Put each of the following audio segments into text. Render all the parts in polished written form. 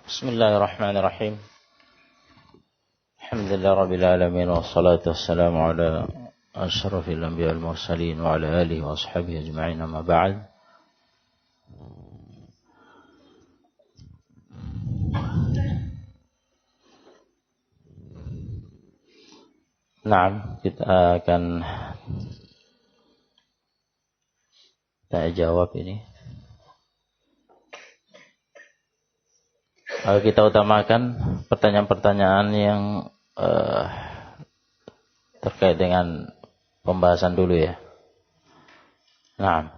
Bismillahirrahmanirrahim. Alhamdulillah rabbil alamin wassalatu wassalamu ala asyrafil anbiya wal mursalin wa ala alihi wa ashabihi ajma'in, amma ba'd. Nah, kita akan tanya jawab ini. Kita utamakan pertanyaan-pertanyaan yang terkait dengan pembahasan dulu ya. Nah,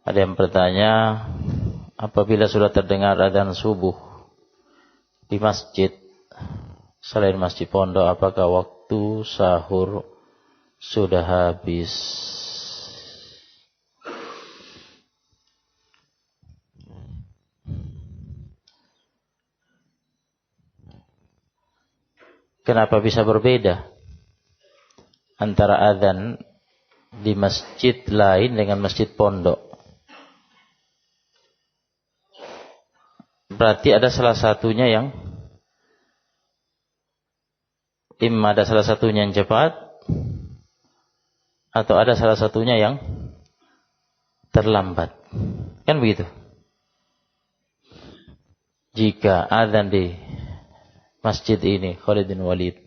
ada yang bertanya, apabila sudah terdengar adzan subuh di masjid selain masjid pondok, apakah waktu sahur sudah habis? Kenapa bisa berbeda antara adzan di masjid lain dengan masjid pondok? Berarti ada salah satunya yang ada salah satunya yang cepat atau ada salah satunya yang terlambat. Kan begitu? Jika adzan di masjid ini, Khalid bin Walid,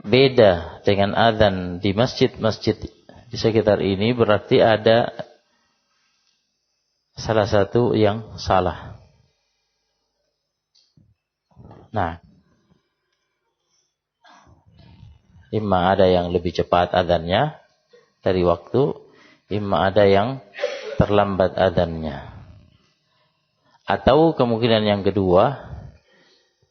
beda dengan adzan di masjid-masjid di sekitar ini, berarti ada salah satu yang salah. Nah, imma ada yang lebih cepat adzannya dari waktu, imma ada yang terlambat adzannya. Atau kemungkinan yang kedua,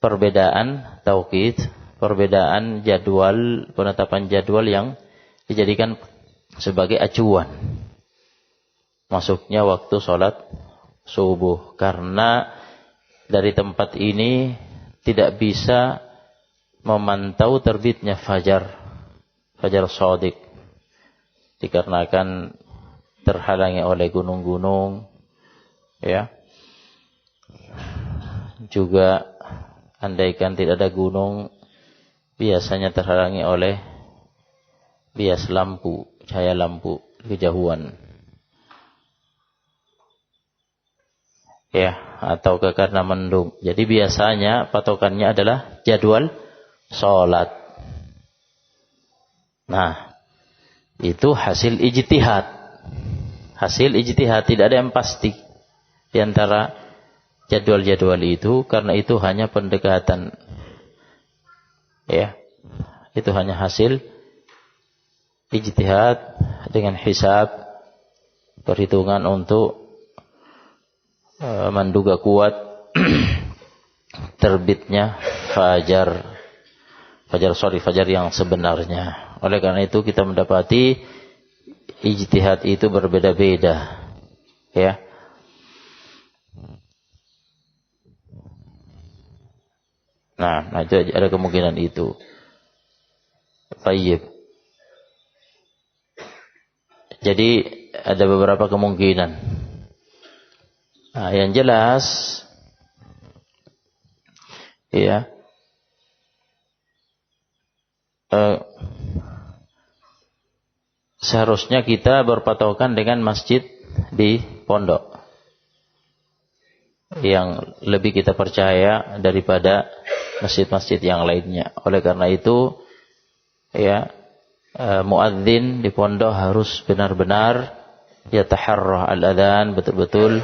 perbedaan tauqid, perbedaan jadwal, penetapan jadwal yang dijadikan sebagai acuan masuknya waktu sholat subuh. Karena dari tempat ini tidak bisa memantau terbitnya fajar shadiq, dikarenakan terhalangi oleh gunung-gunung, ya. Juga andaikan tidak ada gunung, biasanya terhalangi oleh bias lampu, cahaya lampu kejauhan, ya, atau karena mendung. Jadi biasanya patokannya adalah jadwal sholat. Nah, itu hasil ijtihad. Hasil ijtihad, tidak ada yang pasti di antara jadwal-jadwal itu, karena itu hanya pendekatan, ya, itu hanya hasil ijtihad dengan hisab, perhitungan untuk menduga kuat terbitnya fajar yang sebenarnya. Oleh karena itu kita mendapati ijtihad itu berbeda-beda, ya. Nah, itu ada kemungkinan itu. Baik. Jadi ada beberapa kemungkinan. Nah, yang jelas, ya, seharusnya kita berpatokan dengan masjid di pondok yang lebih kita percaya daripada masjid-masjid yang lainnya. Oleh karena itu, ya, muadzin di pondok harus benar-benar yataharrah al-adzan, betul-betul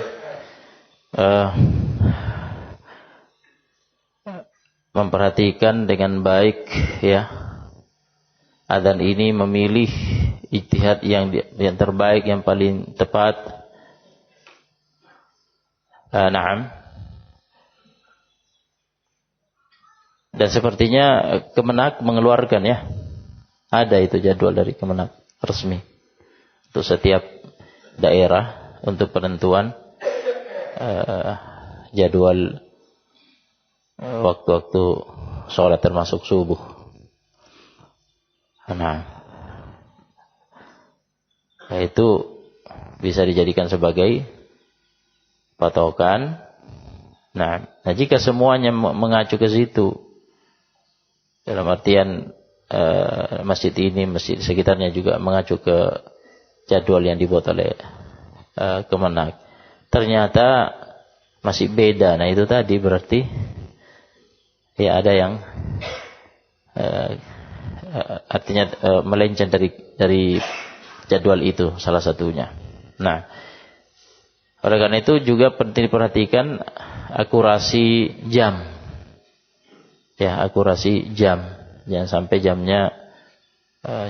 memperhatikan dengan baik, ya, adzan ini, memilih ijtihad yang terbaik, yang paling tepat. Naam. Dan sepertinya Kemenak mengeluarkan, ya, ada itu jadwal dari Kemenak resmi untuk setiap daerah untuk penentuan jadwal waktu-waktu sholat termasuk subuh. Nah, itu bisa dijadikan sebagai patokan. Nah, jika semuanya mengacu ke situ, dalam artian masjid ini, masjid sekitarnya juga mengacu ke jadwal yang dibuat oleh Kemenak, ternyata masih beda. Nah, itu tadi berarti ya ada yang artinya melenceng dari jadwal itu, salah satunya. Nah, oleh karena itu juga penting diperhatikan akurasi jam. Ya, akurasi jam. Jangan sampai jamnya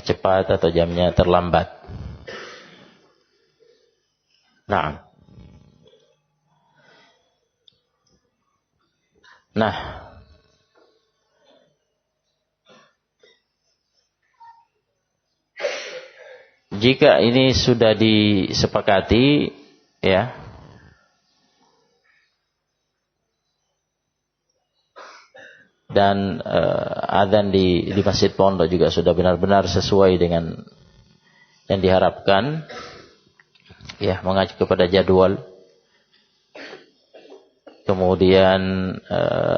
cepat atau jamnya terlambat. Nah, jika ini sudah disepakati, ya, dan adzan di masjid pondok juga sudah benar-benar sesuai dengan yang diharapkan, ya, mengacu kepada jadwal. Kemudian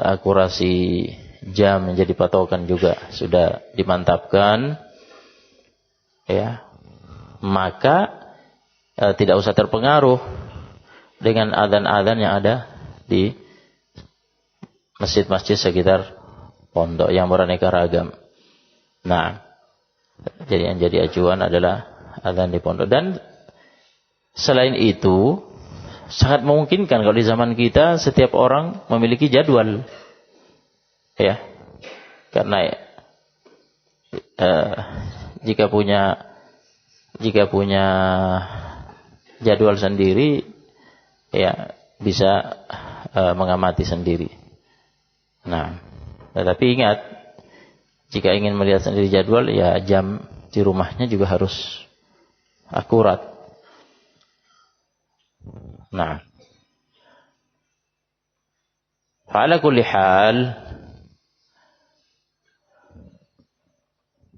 akurasi jam menjadi patokan juga sudah dimantapkan, ya, maka tidak usah terpengaruh dengan adzan-adzan yang ada di masjid-masjid sekitar pondok yang beraneka ragam. Nah, jadi yang jadi acuan adalah adzan di pondok. Dan selain itu, sangat memungkinkan kalau di zaman kita setiap orang memiliki jadwal, ya, karena jika punya jadwal sendiri, ya, bisa mengamati sendiri. Nah, tetapi ingat, jika ingin melihat sendiri jadwal, ya jam di rumahnya juga harus akurat. Nah, ala kulli hal,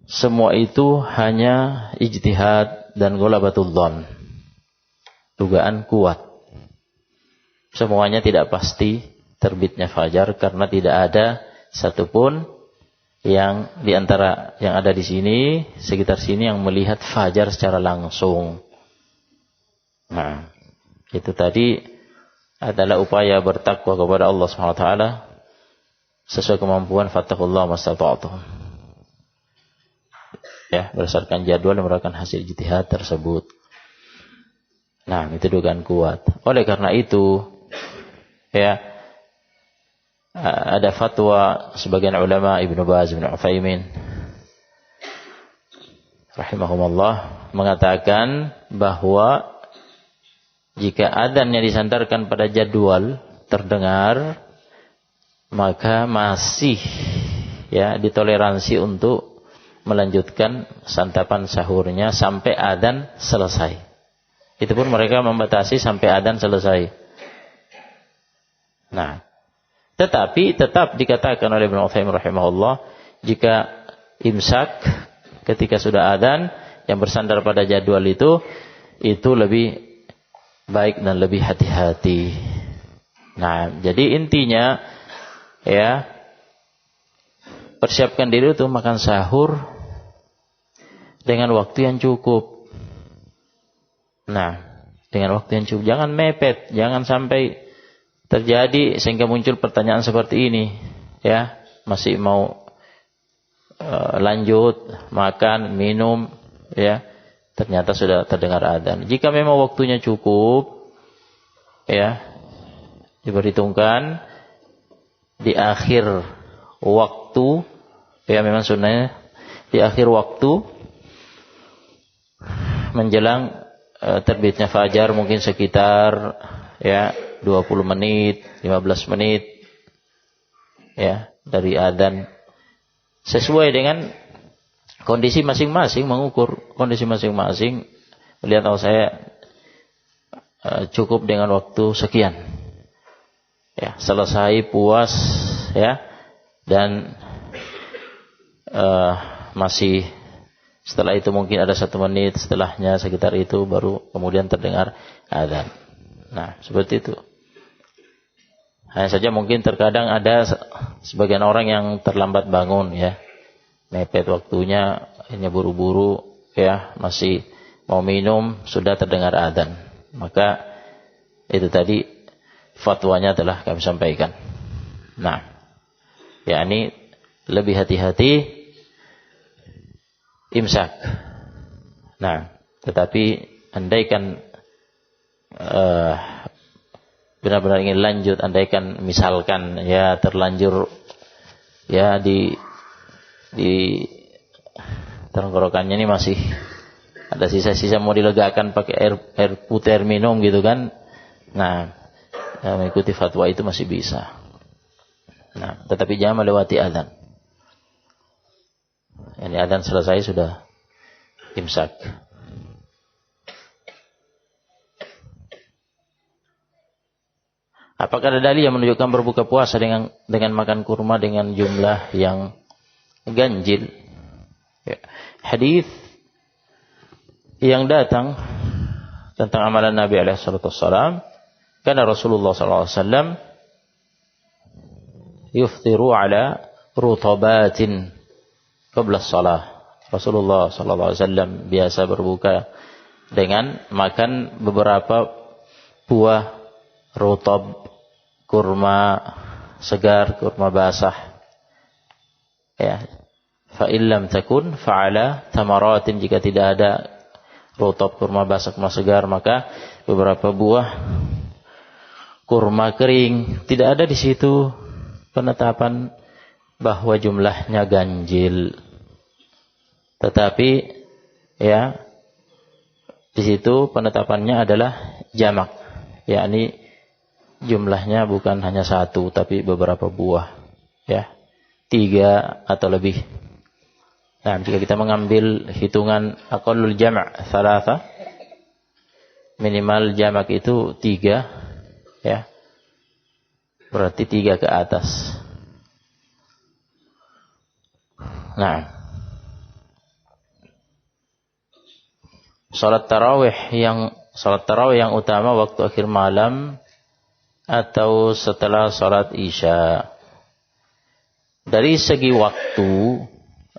semua itu hanya ijtihad dan ghalabatul dhon, dugaan kuat. Semuanya tidak pasti terbitnya fajar, karena tidak ada satupun yang di antara yang ada di sini, sekitar sini, yang melihat fajar secara langsung. Nah, itu tadi adalah upaya bertakwa kepada Allah SWT sesuai kemampuan, fattaqullaha mastata'tum. Ya, berdasarkan jadwal yang merupakan hasil ijtihad tersebut. Nah, itu dugaan kuat. Oleh karena itu, ya, ada fatwa sebagian ulama, Ibnu Baz, Ibnu Utsaimin rahimahumullah, mengatakan bahwa jika adzannya disandarkan pada jadwal terdengar, maka masih, ya, ditoleransi untuk melanjutkan santapan sahurnya sampai adzan selesai. Itu pun mereka membatasi sampai adzan selesai. Nah, tetapi tetap dikatakan oleh Ibnu Utsaimin rahimahullah, jika imsak ketika sudah adzan yang bersandar pada jadwal itu lebih baik dan lebih hati-hati. Nah, jadi intinya, ya, persiapkan diri untuk makan sahur dengan waktu yang cukup. Nah, dengan waktu yang cukup, jangan mepet, jangan sampai terjadi sehingga muncul pertanyaan seperti ini, ya, masih mau lanjut makan, minum, ya, ternyata sudah terdengar adzan. Jika memang waktunya cukup, ya, diperhitungkan di akhir waktu, ya, memang sunnahnya di akhir waktu menjelang terbitnya fajar, mungkin sekitar, ya, 20 menit, 15 menit, ya, dari adzan, sesuai dengan kondisi masing-masing, mengukur kondisi masing-masing, melihat, oh, saya cukup dengan waktu sekian, ya, selesai puas, ya, dan masih Setelah itu mungkin ada 1 menit, setelahnya sekitar itu baru kemudian terdengar adzan. Nah, seperti itu. Hanya saja mungkin terkadang ada sebagian orang yang terlambat bangun ya. Mepet waktunya, hanya buru-buru ya, masih mau minum sudah terdengar adzan. Maka itu tadi fatwanya telah kami sampaikan. Nah, yakni lebih hati-hati imsak. Nah, tetapi andaikan benar-benar ingin lanjut, andaikan misalkan ya terlanjur ya di tenggorokannya ini masih ada sisa-sisa mau dilegakan pakai air putih, air minum gitu kan. Nah, ya, mengikuti fatwa itu masih bisa. Nah, tetapi jangan melewati adzan. Ini adzan selesai sudah imsak. Apakah ada dalil yang menunjukkan berbuka puasa dengan makan kurma dengan jumlah yang ganjil? Ya. Hadis yang datang tentang amalan Nabi SAW, karena Rasulullah SAW yuftiru ala rutabatin qabla shalah. Rasulullah SAW biasa berbuka dengan makan beberapa buah rutab, kurma segar, kurma basah. Ya. Fa illam takun fa'ala tamaratin, jika tidak ada rutab, kurma basah, kurma segar, maka beberapa buah kurma kering. Tidak ada di situ penetapan bahwa jumlahnya ganjil. Tetapi ya di situ penetapannya adalah jamak, yakni jumlahnya bukan hanya 1 tapi beberapa buah, ya, 3 atau lebih. Nah, jika kita mengambil hitungan aqallul jama' 3, minimal jamak itu 3, ya, berarti 3 ke atas. Nah, salat tarawih yang utama waktu akhir malam atau setelah salat isya. Dari segi waktu,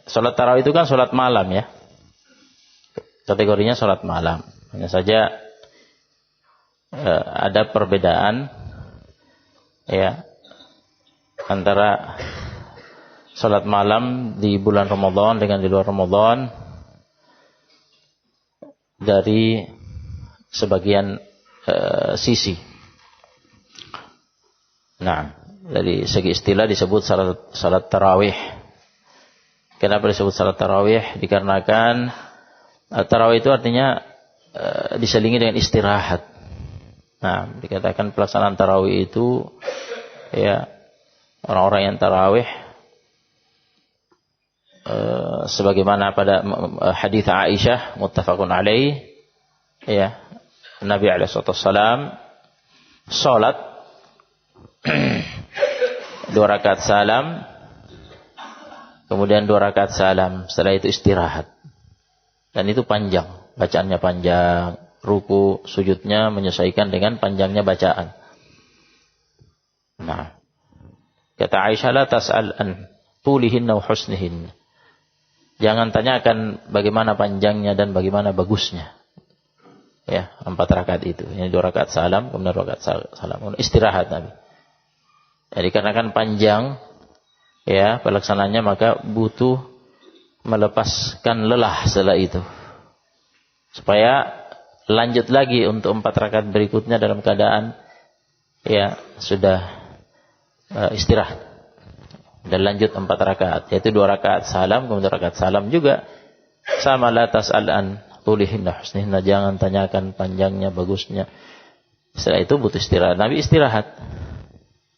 salat tarawih itu kan salat malam ya. Kategorinya salat malam. Hanya saja ada perbedaan ya antara salat malam di bulan Ramadan dengan di luar Ramadan dari sebagian sisi. Nah, dari segi istilah disebut salat tarawih. Kenapa disebut salat tarawih? Dikarenakan tarawih itu artinya diselingi dengan istirahat. Nah, dikatakan pelaksanaan tarawih itu ya orang-orang yang tarawih sebagaimana pada hadis Aisyah muttafaqun alaih, ya, Nabi alaihi wasallam salat 2 rakaat salam, kemudian 2 rakaat salam, setelah itu istirahat. Dan itu panjang, bacaannya panjang, ruku sujudnya menyesuaikan dengan panjangnya bacaan. Nah, kata Aisyah, la tas'al an tulihinna wa husnihinna. Jangan tanyakan bagaimana panjangnya dan bagaimana bagusnya. Ya, 4 rakaat itu. Ini 2 rakaat salam, kemudian 2 rakaat salam. Istirahat Nabi. Jadi dikarenakan panjang ya pelaksananya, maka butuh melepaskan lelah setelah itu. Supaya lanjut lagi untuk 4 rakaat berikutnya dalam keadaan ya sudah istirahat. Dan lanjut 4 rakaat, yaitu 2 rakaat salam, kemudian 2 rakaat salam juga sama, la tas'al an tulihinna husnihinna, jangan tanyakan panjangnya, bagusnya. Setelah itu butuh istirahat. Nabi istirahat.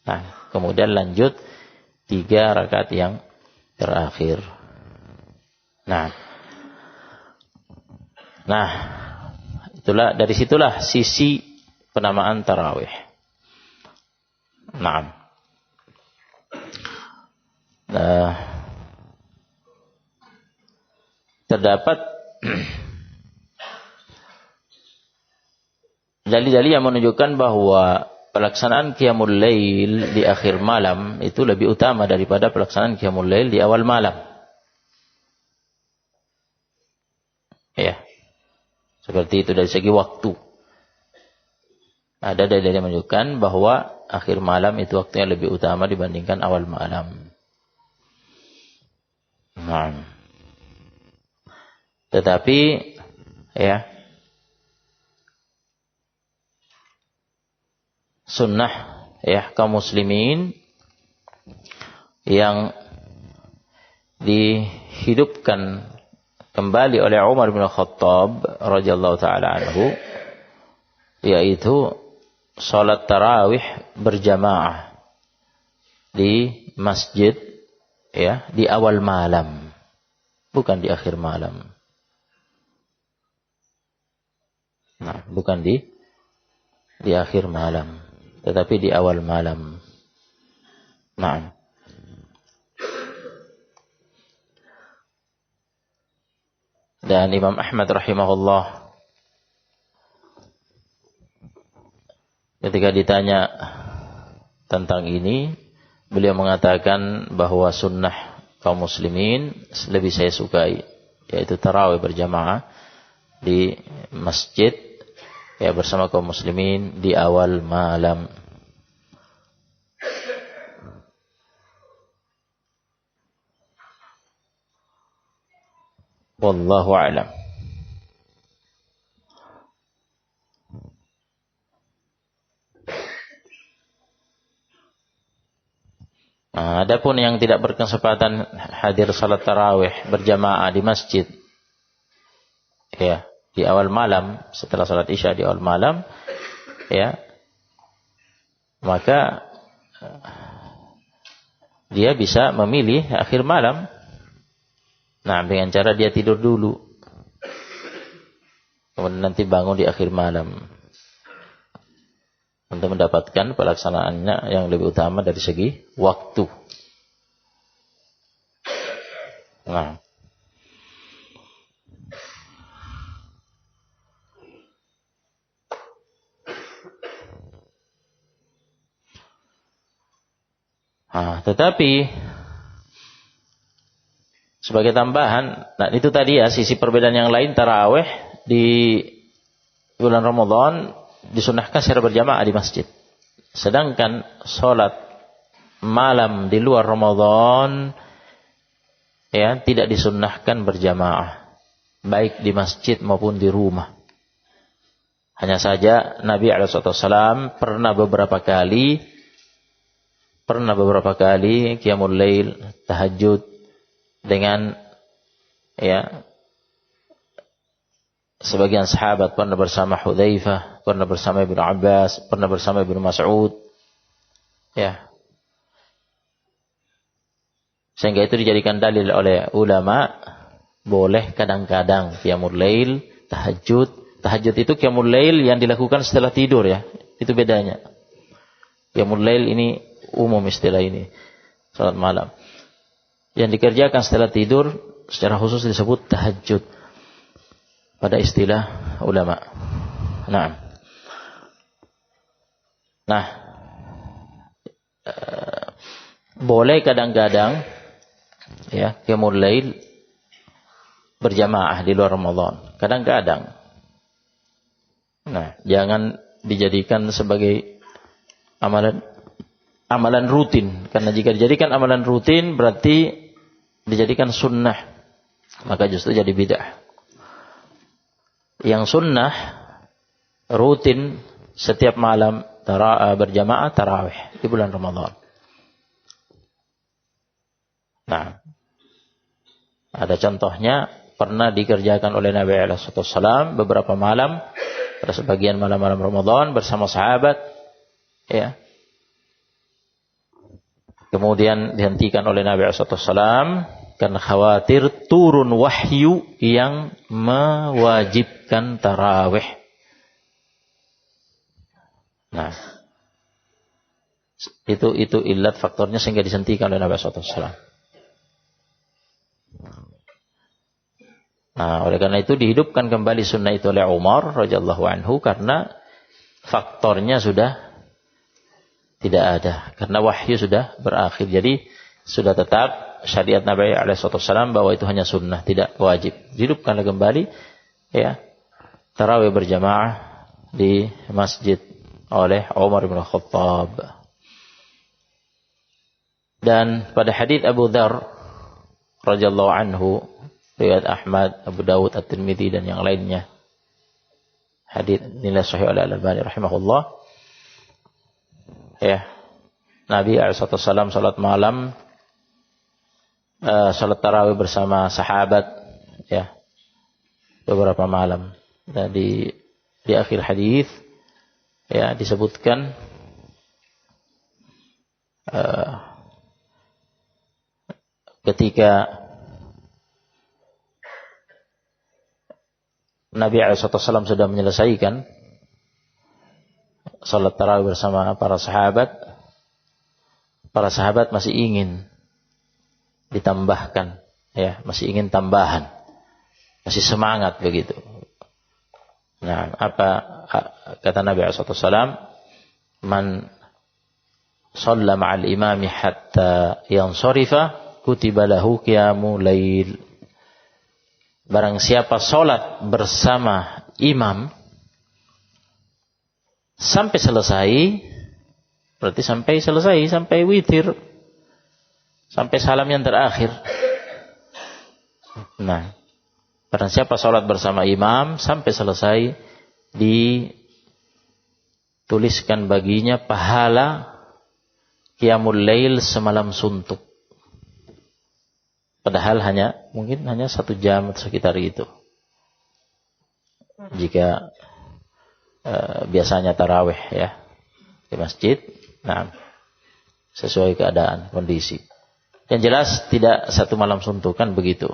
Nah, kemudian lanjut 3 rakaat yang terakhir. Nah, itulah, dari situlah sisi penamaan tarawih. Nah, terdapat dalil-dalil yang menunjukkan bahwa pelaksanaan qiyamul lail di akhir malam itu lebih utama daripada pelaksanaan qiyamul lail di awal malam. Ya. Seperti itu dari segi waktu. Ada dalil yang menunjukkan bahwa akhir malam itu waktunya lebih utama dibandingkan awal malam. Nah. Tetapi ya, sunnah ya kaum muslimin yang dihidupkan kembali oleh Umar bin Khattab radhiyallahu taala anhu, yaitu salat tarawih berjamaah di masjid ya di awal malam, bukan di akhir malam. Nah, bukan di akhir malam, tetapi di awal malam. Nah. Dan Imam Ahmad rahimahullah ketika ditanya tentang ini, beliau mengatakan bahwa sunnah kaum muslimin lebih saya sukai, yaitu tarawih berjamaah di masjid ya bersama kaum muslimin di awal malam. Wallahu a'lam. Nah, adapun yang tidak berkesempatan hadir salat tarawih berjamaah di masjid ya di awal malam setelah salat Isya di awal malam ya, maka dia bisa memilih akhir malam. Nah, dengan cara dia tidur dulu, kemudian nanti bangun di akhir malam untuk mendapatkan pelaksanaannya yang lebih utama dari segi waktu. Nah, tetapi sebagai tambahan, nah itu tadi ya sisi perbedaan yang lain, tarawih di bulan Ramadan disunahkan secara berjamaah di masjid. Sedangkan sholat malam di luar Ramadan ya tidak disunnahkan berjamaah, baik di masjid maupun di rumah. Hanya saja Nabi SAW pernah beberapa kali qiyamul lail, tahajud dengan ya sebagian sahabat, pernah bersama Hudzaifah, pernah bersama Ibnu Abbas, pernah bersama Ibnu Mas'ud ya. Sehingga itu dijadikan dalil oleh ulama boleh kadang-kadang qiyamul lail, tahajud. Tahajud itu qiyamul lail yang dilakukan setelah tidur ya. Itu bedanya. Qiyamul lail ini umum istilah ini, salat malam. Yang dikerjakan setelah tidur secara khusus disebut tahajud pada istilah ulama. Nah, boleh kadang-kadang ya qiyamul lail berjamaah di luar Ramadan. Kadang-kadang. Nah, jangan dijadikan sebagai amalan rutin, karena jika dijadikan amalan rutin berarti dijadikan sunnah, maka justru jadi bid'ah. Yang sunnah rutin setiap malam berjamaah tarawih di bulan Ramadan. Nah, ada contohnya pernah dikerjakan oleh Nabi SAW beberapa malam, pada sebagian malam-malam Ramadan bersama sahabat ya. Kemudian dihentikan oleh Nabi SAW karena khawatir turun wahyu yang mewajibkan tarawih. Nah, itu illat faktornya sehingga dihentikan oleh Nabi SAW. Nah, oleh karena itu dihidupkan kembali sunnah itu oleh Umar radhiyallahu anhu karena faktornya sudah tidak ada. Karena wahyu sudah berakhir. Jadi sudah tetap syariat Nabi SAW bahwa itu hanya sunnah, tidak wajib. Dihidupkan kembali ya tarawih berjamaah di masjid oleh Umar bin Khattab. Dan pada hadits Abu Dzar radhiyallahu anhu, riwayat Ahmad, Abu Dawud, At-Tirmidzi dan yang lainnya. Hadits nilai sahih oleh Al-Albani rahimahullah. Ya. Nabi SAW salat malam, salat tarawih bersama sahabat ya. Beberapa malam. Dan di akhir hadis ya disebutkan ketika Nabi SAW sudah menyelesaikan salat tarawih bersama para sahabat masih ingin ditambahkan, ya, masih ingin tambahan, masih semangat begitu. Nah, apa kata Nabi SAW? Man shalla ma'al imami hatta yansarifa kutiba lahu qiyamu lail. Barang siapa sholat bersama imam sampai selesai, berarti sampai selesai, sampai witir, sampai salam yang terakhir. Nah, barang siapa sholat bersama imam sampai selesai, dituliskan baginya pahala qiyamul lail semalam suntuk. Padahal mungkin hanya 1 jam atau sekitar itu. Jika biasanya tarawih ya di masjid, nah sesuai keadaan kondisi. Yang jelas tidak 1 malam suntuk kan begitu.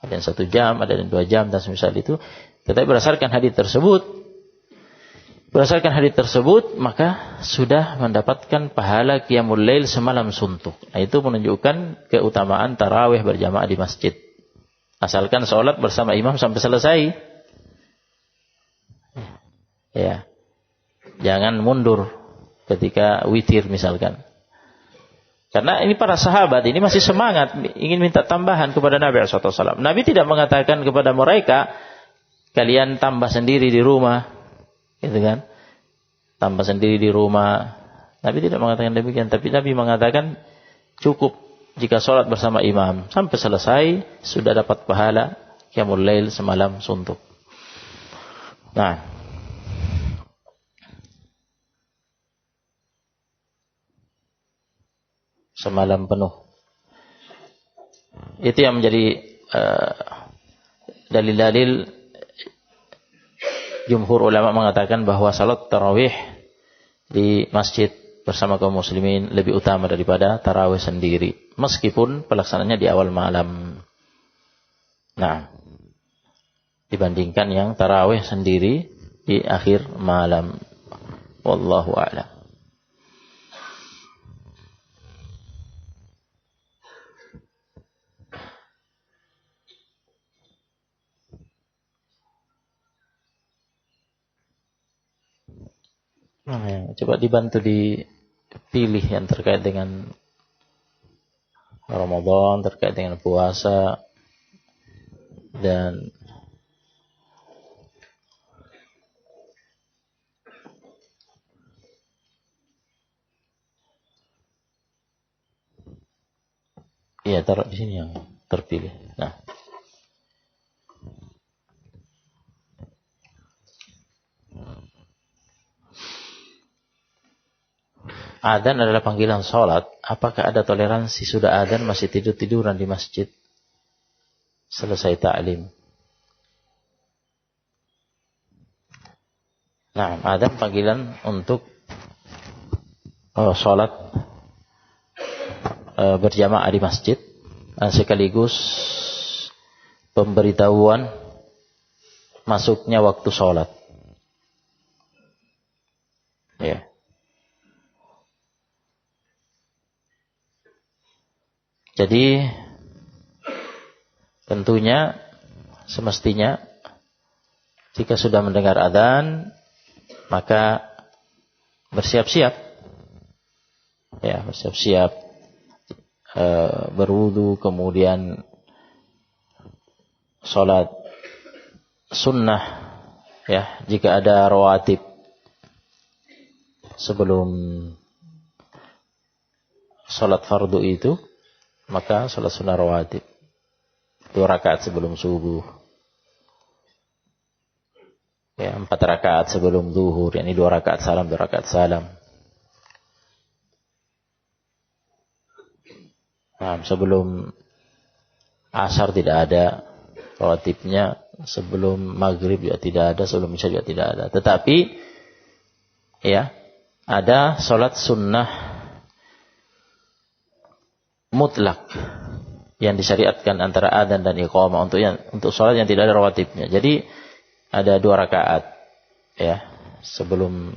Ada yang 1 jam, ada yang 2 jam dan semisal itu. Tetapi berdasarkan hadis tersebut, maka sudah mendapatkan pahala qiyamul lail semalam suntuk. Nah, itu menunjukkan keutamaan tarawih berjamaah di masjid. Asalkan sholat bersama imam sampai selesai. Ya. Jangan mundur ketika witir misalkan. Karena ini para sahabat ini masih semangat ingin minta tambahan kepada Nabi SAW. Nabi tidak mengatakan kepada mereka, kalian tambah sendiri di rumah. Gitu kan? Tambah sendiri di rumah. Nabi tidak mengatakan demikian. Tapi Nabi mengatakan cukup jika sholat bersama imam. Sampai selesai sudah dapat pahala qiyamul lail semalam suntuk. Nah. Semalam penuh. Itu yang menjadi dalil-dalil. Jumhur ulama mengatakan bahwa salat tarawih di masjid bersama kaum muslimin lebih utama daripada tarawih sendiri. Meskipun pelaksanaannya di awal malam. Nah, dibandingkan yang tarawih sendiri di akhir malam. Wallahu a'lam. Nah, coba dibantu dipilih yang terkait dengan Ramadan, terkait dengan puasa dan iya, taruh di sini yang terpilih. Nah. Adzan adalah panggilan sholat. Apakah ada toleransi sudah adzan masih tidur-tiduran di masjid? Selesai ta'lim. Nah, adzan panggilan untuk sholat berjamaah di masjid. Sekaligus pemberitahuan masuknya waktu sholat. Ya. Jadi tentunya semestinya jika sudah mendengar adzan maka bersiap-siap, ya bersiap-siap, berwudu, kemudian sholat sunnah, ya jika ada rawatib sebelum sholat fardu itu, maka sholat sunnah rawatib 2 rakaat sebelum subuh, ya 4 rakaat sebelum zuhur, yakni 2 rakaat salam 2 rakaat salam. Nah, sebelum asar tidak ada rawatibnya, sebelum maghrib juga tidak ada, sebelum isya juga tidak ada. Tetapi ya ada sholat sunnah mutlak yang disyariatkan antara adzan dan iqamah untuk sholat yang tidak ada rawatibnya. Jadi ada 2 rakaat ya sebelum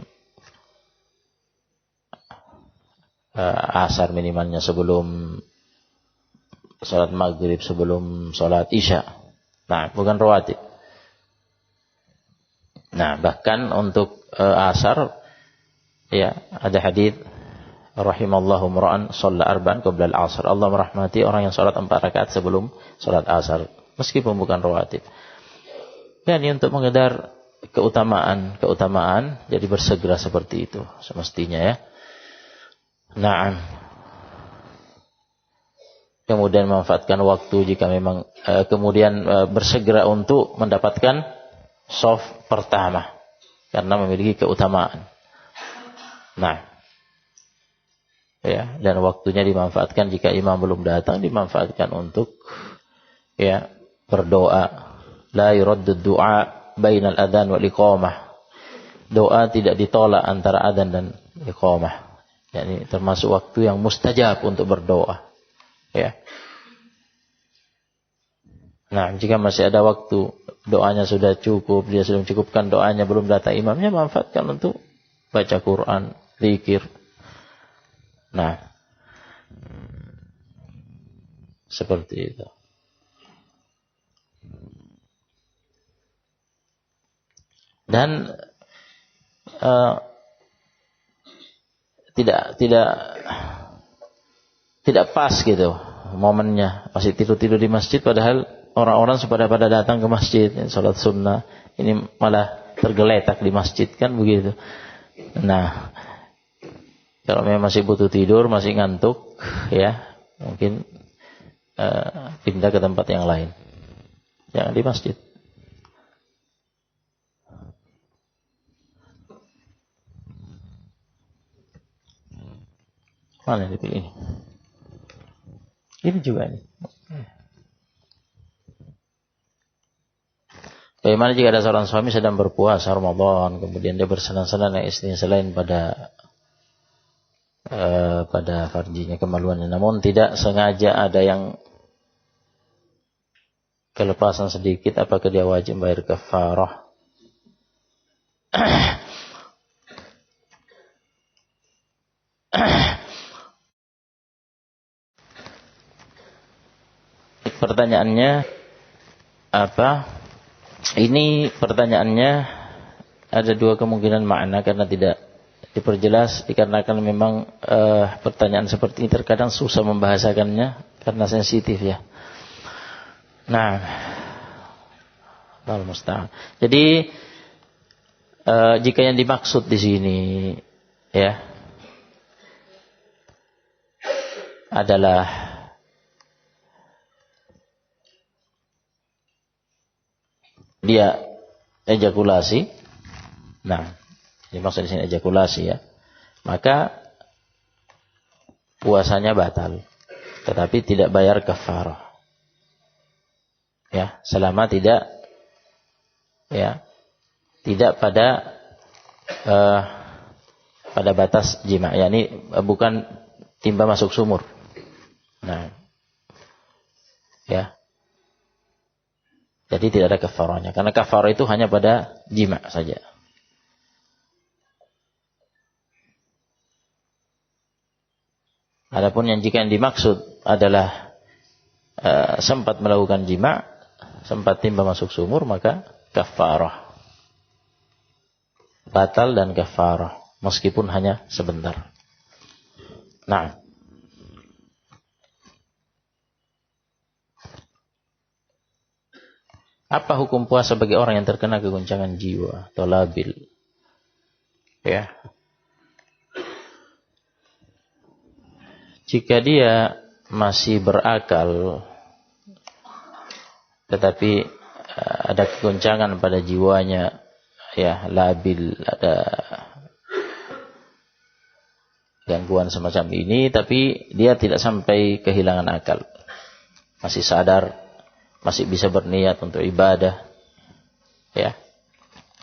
asar minimalnya, sebelum sholat maghrib, sebelum sholat isya. Nah, bukan rawatib. Nah, bahkan untuk asar ya ada hadis rahimallahu mura'an shalla arba'an qabla al-'asr. Allah merahmati orang yang salat 4 rakaat sebelum salat asar, meskipun bukan rawatib. Ya, ini untuk mengejar keutamaan, jadi bersegera seperti itu semestinya ya. Naam. Kemudian memanfaatkan waktu jika memang kemudian bersegera untuk mendapatkan shaf pertama karena memiliki keutamaan. Nah, ya, dan waktunya dimanfaatkan jika imam belum datang, dimanfaatkan untuk ya berdoa. La yuraddu du'a bainal adzan wal iqamah. Doa tidak ditolak antara adzan dan iqamah. Yani termasuk waktu yang mustajab untuk berdoa. Ya. Nah, jika masih ada waktu, doanya sudah cukup, dia sudah mencukupkan doanya, belum datang imamnya, manfaatkan untuk baca Quran, zikir. Nah, seperti itu. Dan tidak pas gitu momennya, masih tidur-tidur di masjid padahal orang-orang pada datang ke masjid salat sunnah, ini malah tergeletak di masjid, kan begitu. Nah, kalau memang masih butuh tidur, masih ngantuk ya, mungkin pindah ke tempat yang lain, jangan di masjid. Mana yang dipilih ini? Ini juga ini. Bagaimana jika ada seorang suami sedang berpuasa Ramadan, kemudian dia bersenang-senang dengan istrinya selain pada farjinya, kemaluannya, namun tidak sengaja ada yang kelepasan sedikit, apakah dia wajib bayar kafarah? Pertanyaannya apa? Ini pertanyaannya ada 2 kemungkinan makna karena tidak diperjelas, dikarenakan memang pertanyaan seperti ini terkadang susah membahasakannya karena sensitif ya. Nah, Allahu musta'an. Jadi jika yang dimaksud di sini ya adalah dia ejakulasi, nah dimaksud di sini ejakulasi ya, maka puasanya batal, tetapi tidak bayar kafarah. Ya, selama tidak pada batas jima, yakni bukan timba masuk sumur. Nah, ya. Jadi tidak ada kafarahnya, karena kafarah itu hanya pada jima saja. Adapun yang jika yang dimaksud adalah sempat melakukan jima, sempat timba masuk sumur, maka kafarah. Batal dan kafarah, meskipun hanya sebentar. Nah, apa hukum puasa bagi orang yang terkena kegoncangan jiwa atau labil? Ya. Jika dia masih berakal, tetapi ada kegoncangan pada jiwanya, ya, labil, ada gangguan semacam ini, tapi dia tidak sampai kehilangan akal, masih sadar, masih bisa berniat untuk ibadah, ya,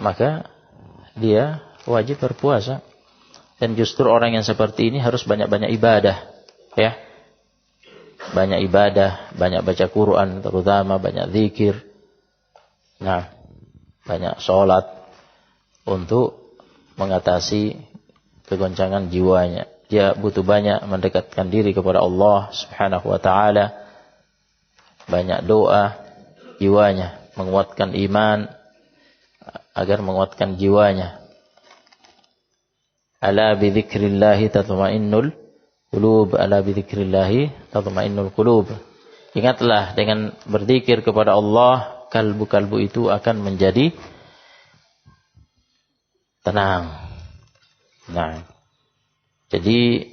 maka dia wajib berpuasa. Dan justru orang yang seperti ini harus banyak-banyak ibadah, ya, banyak ibadah, banyak baca Quran, terutama banyak zikir, nah, banyak sholat untuk mengatasi kegoncangan jiwanya. Dia butuh banyak mendekatkan diri kepada Allah Subhanahu wa taala, banyak doa jiwanya, menguatkan iman agar menguatkan jiwanya. Ala bi dzikrillahi tatma'innul qulub, ala bi dzikrillahi tatma'innul qulub. Ingatlah, dengan berzikir kepada Allah, kalbu-kalbu itu akan menjadi tenang. Nah, jadi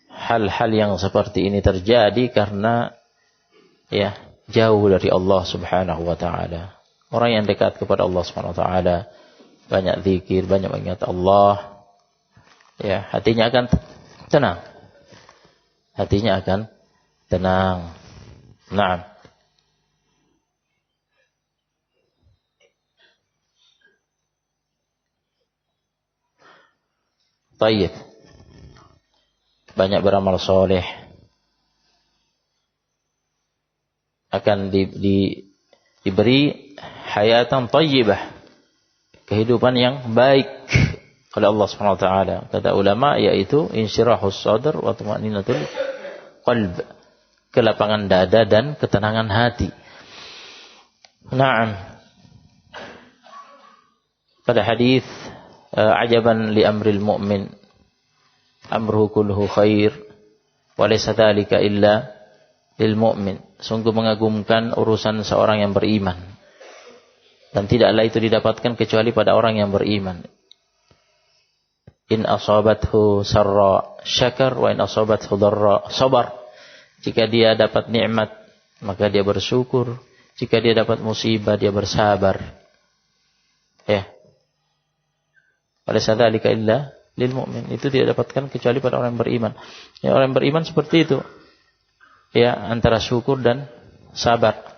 hal-hal yang seperti ini terjadi karena, ya, jauh dari Allah Subhanahu wa taala. Orang yang dekat kepada Allah Subhanahu wa taala, banyak zikir, banyak mengingat Allah, ya, hatinya akan tenang. Hatinya akan tenang. Nah, tayyib. Banyak beramal soleh akan diberi hayatan tayyibah, kehidupan yang baik oleh Allah Subhanahu wa taala. Kata ulama, yaitu insyirahus sadr wa tuma'ninatul qalb, kelapangan dada dan ketenangan hati. Naam. Pada hadis, ajaban li amril mu'min, amruhu kulluhu khair, wa laysa dzalika illa lil mu'min. Sungguh mengagumkan urusan seorang yang beriman, dan tidaklah itu didapatkan kecuali pada orang yang beriman. In asabathu sarra syakar, wa in asabathu dharra sabar. Jika dia dapat nikmat, maka dia bersyukur. Jika dia dapat musibah, dia bersabar. Ya. Walaysa dzalika illa lil mu'min. Itu tidak dapatkan kecuali pada orang yang beriman. Ya, orang yang beriman seperti itu. Ya, antara syukur dan sabar.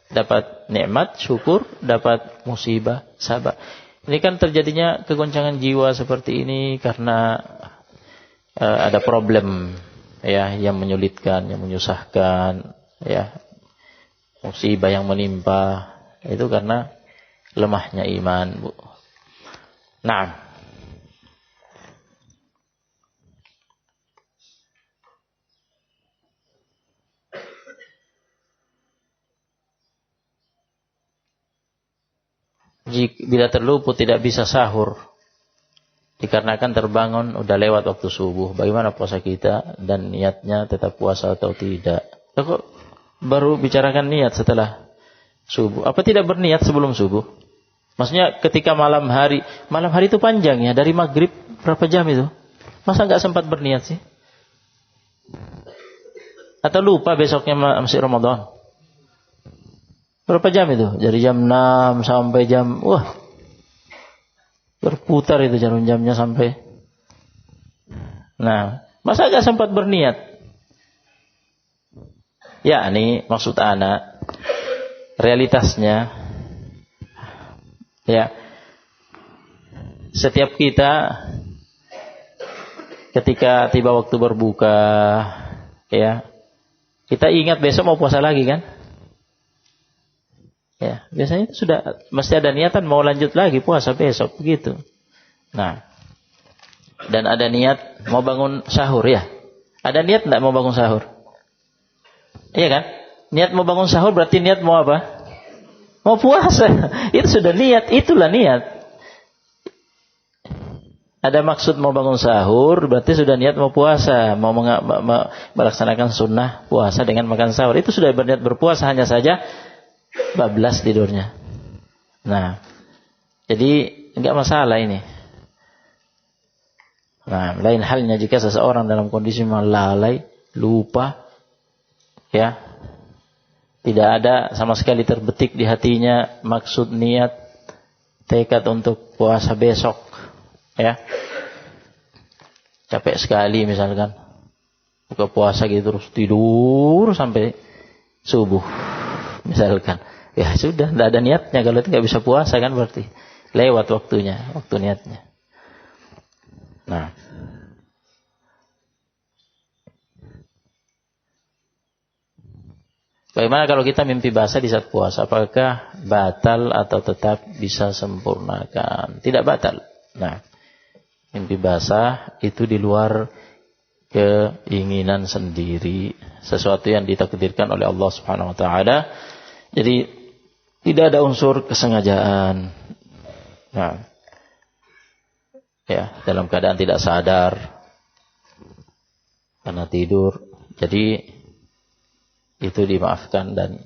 Dapat nikmat, syukur, dapat musibah, sabar. Ini kan terjadinya kegoncangan jiwa seperti ini karena ada problem, ya, yang menyulitkan, yang menyusahkan, ya, musibah yang menimpa, itu karena lemahnya iman, Bu. Nah, bila terluput tidak bisa sahur dikarenakan terbangun udah lewat waktu subuh, bagaimana puasa kita dan niatnya tetap puasa atau tidak? Kok baru bicarakan niat setelah subuh? Apa tidak berniat sebelum subuh? Maksudnya ketika malam hari itu panjang, ya, dari maghrib berapa jam itu? Masa nggak sempat berniat sih? Atau lupa besoknya masih Ramadan? Berapa jam itu? Dari jam 6 sampai jam, berputar itu jarum jamnya sampai. Nah, masa gak sempat berniat? Ya, ini maksud anak. Realitasnya, ya, setiap kita ketika tiba waktu berbuka, ya, kita ingat besok mau puasa lagi kan? Ya, biasanya itu sudah mesti ada niatan mau lanjut lagi puasa besok begitu. Nah, dan ada niat mau bangun sahur, ya. Ada niat enggak mau bangun sahur? Iya kan? Niat mau bangun sahur berarti niat mau apa? Mau puasa. Itu sudah niat, itulah niat. Ada maksud mau bangun sahur berarti sudah niat mau puasa, mau melaksanakan sunnah puasa dengan makan sahur. Itu sudah berniat berpuasa, hanya saja bablas tidurnya. Nah, jadi enggak masalah ini. Nah, lain halnya jika seseorang dalam kondisi lalai, lupa, ya, tidak ada sama sekali terbetik di hatinya maksud, niat, tekad untuk puasa besok, ya, capek sekali misalkan, buka puasa gitu terus tidur sampai subuh, misalkan, ya sudah, tidak ada niatnya. Kalau itu nggak bisa puasa kan berarti lewat waktunya, waktu niatnya. Nah, bagaimana kalau kita mimpi basah di saat puasa? Apakah batal atau tetap bisa sempurnakan? Tidak batal. Nah, mimpi basah itu di luar keinginan sendiri, sesuatu yang ditakdirkan oleh Allah Subhanahu wa taala. Jadi tidak ada unsur kesengajaan. Nah, ya, dalam keadaan tidak sadar karena tidur. Jadi itu dimaafkan dan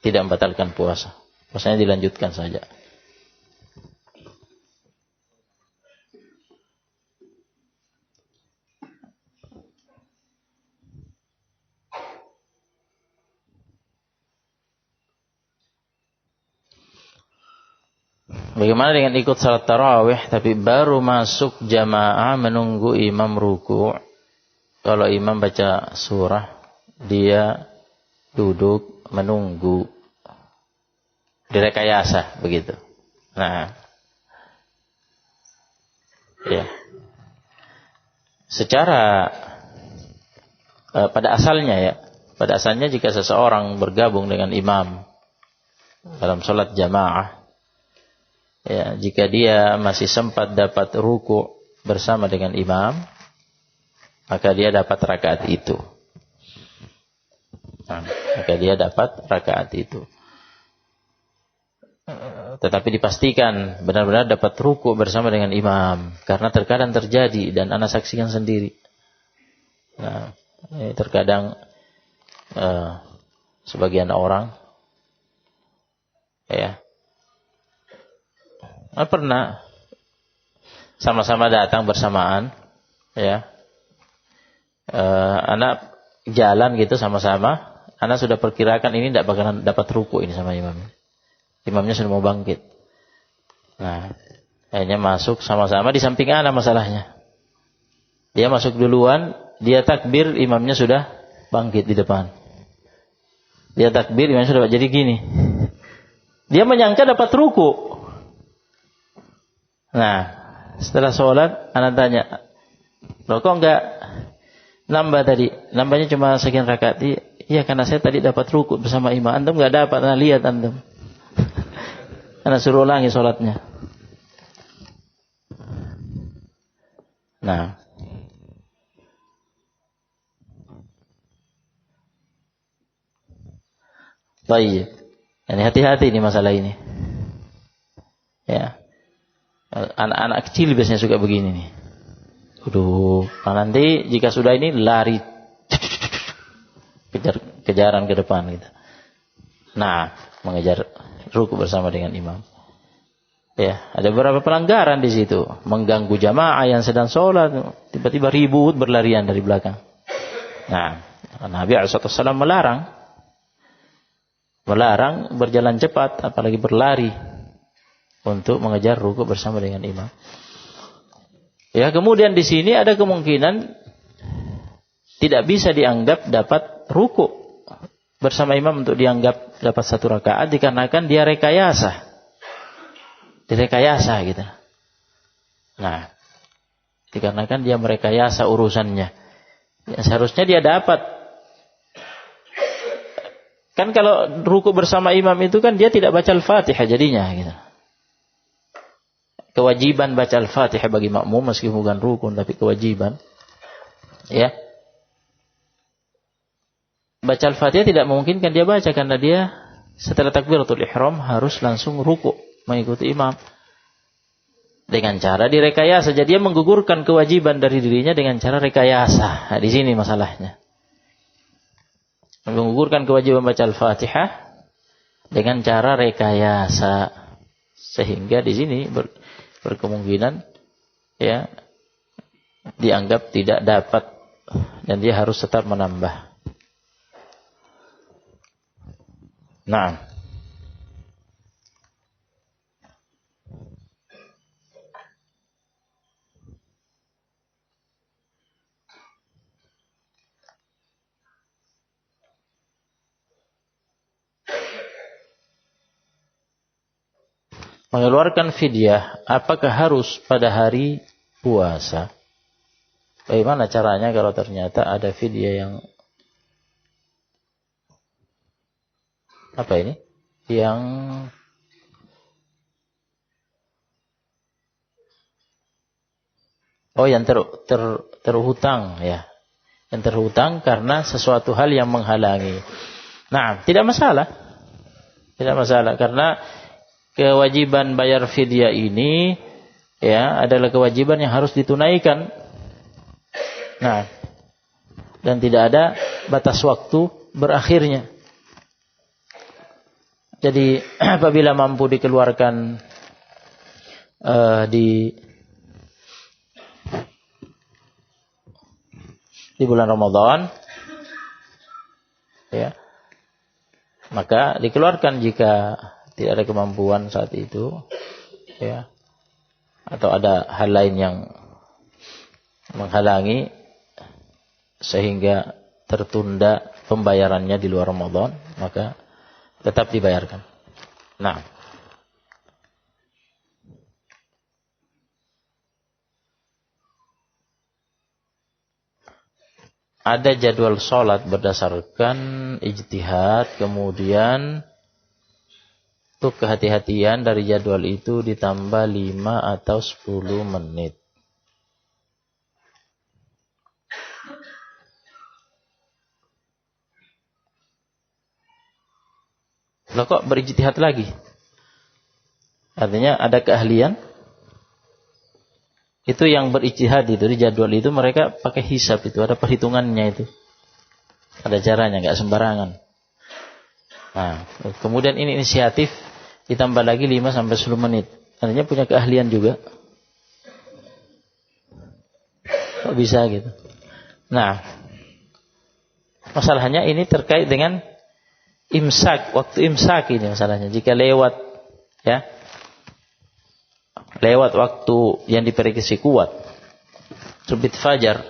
tidak membatalkan puasa. Puasanya dilanjutkan saja. Bagaimana dengan ikut salat tarawih tapi baru masuk jamaah menunggu imam ruku'? Kalau imam baca surah, dia duduk menunggu, direkayasa begitu. Nah, ya, secara pada asalnya jika seseorang bergabung dengan imam dalam salat jamaah, ya, jika dia masih sempat dapat ruku' bersama dengan imam, maka dia dapat rakaat itu. Nah, maka dia dapat rakaat itu. Tetapi dipastikan benar-benar dapat ruku' bersama dengan imam, karena terkadang terjadi dan ana saksikan sendiri. Nah, terkadang sebagian orang, ya, pernah sama-sama datang bersamaan, ya, anak jalan gitu sama-sama, anak sudah perkirakan ini tidak bakalan dapat ruku' ini sama imam. Imamnya sudah mau bangkit. Nah, akhirnya masuk sama-sama di samping anak masalahnya. Dia masuk duluan, dia takbir, imamnya sudah bangkit di depan. Dia takbir, imamnya sudah, jadi gini. Dia menyangka dapat ruku'. Nah, setelah sholat, anak tanya, loh kok enggak nambah tadi? Nambahnya cuma sekian rakaat. Iya, karena saya tadi dapat ruku' bersama imam. Antum enggak dapat, anak lihat antum. Anak suruh ulangi sholatnya. Nah, baik. Ini hati-hati nih masalah ini. Ya. Anak-anak kecil biasanya suka begini nih. Aduh, nanti jika sudah ini lari kejaran ke depan gitu. Nah, mengejar ruku' bersama dengan imam. Ya, ada beberapa pelanggaran di situ, mengganggu jamaah yang sedang sholat, tiba-tiba ribut berlarian dari belakang. Nah, Nabi SAW melarang berjalan cepat, apalagi berlari untuk mengejar ruku' bersama dengan imam. Ya, kemudian di sini ada kemungkinan tidak bisa dianggap dapat ruku' bersama imam untuk dianggap dapat satu rakaat dikarenakan dia rekayasa. Direkayasa gitu. Nah, dikarenakan dia merekayasa urusannya. Ya, seharusnya dia dapat. Kan kalau ruku' bersama imam itu kan dia tidak baca Al-Fatihah jadinya gitu. Kewajiban baca Al-Fatihah bagi makmum meskipun bukan rukun tapi kewajiban. Ya. baca Al-Fatihah tidak memungkinkan dia baca karena dia setelah takbiratul ihram harus langsung ruku mengikuti imam. Dengan cara direkayasa, jadi dia menggugurkan kewajiban dari dirinya dengan cara rekayasa. Nah, di sini masalahnya. Menggugurkan kewajiban baca Al-Fatihah dengan cara rekayasa, sehingga di sini berkemungkinan ya dianggap tidak dapat dan dia harus tetap menambah. Nah, mengeluarkan fidyah, apakah harus pada hari puasa? Bagaimana caranya kalau ternyata ada fidyah yang apa ini? Yang terhutang ya. Yang terhutang karena sesuatu hal yang menghalangi. Nah, tidak masalah. Tidak masalah karena kewajiban bayar fidyah ini ya adalah kewajiban yang harus ditunaikan. Nah, dan tidak ada batas waktu berakhirnya. Jadi apabila mampu dikeluarkan di bulan Ramadan ya, maka dikeluarkan. Jika tidak ada kemampuan saat itu ya, atau ada hal lain yang menghalangi sehingga tertunda pembayarannya di luar Ramadan, maka tetap dibayarkan. Nah, ada jadwal sholat berdasarkan ijtihad, kemudian untuk kehati-hatian dari jadwal itu ditambah 5 atau 10 menit. Loh, kok berijtihad lagi? Artinya ada keahlian. Itu yang berijtihad itu di jadwal itu mereka pakai hisab, itu ada perhitungannya itu. Ada caranya, enggak sembarangan. Nah, kemudian ini inisiatif ditambah lagi 5 sampai 10 menit. Artinya punya keahlian juga. Kok bisa gitu? Nah, masalahnya ini terkait dengan imsak, waktu imsak ini masalahnya. Jika lewat ya, lewat waktu yang diprediksi kuat, terbit fajar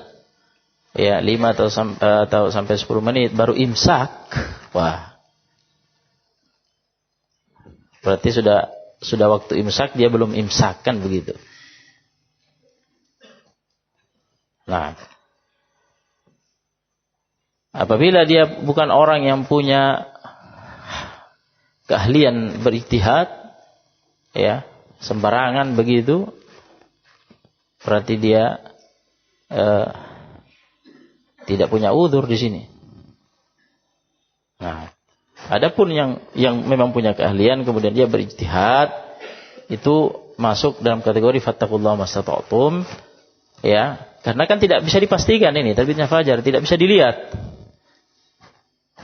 ya 5 atau sampai 10 menit baru imsak. Wah. Berarti sudah waktu imsak, dia belum imsak, kan begitu. Nah, apabila dia bukan orang yang punya keahlian berijtihad ya, sembarangan begitu, berarti dia tidak punya uzur di sini. Nah, adapun yang memang punya keahlian kemudian dia berijtihad, itu masuk dalam kategori fattaqullaha mastata'tum ya, karena kan tidak bisa dipastikan ini terbitnya fajar, tidak bisa dilihat.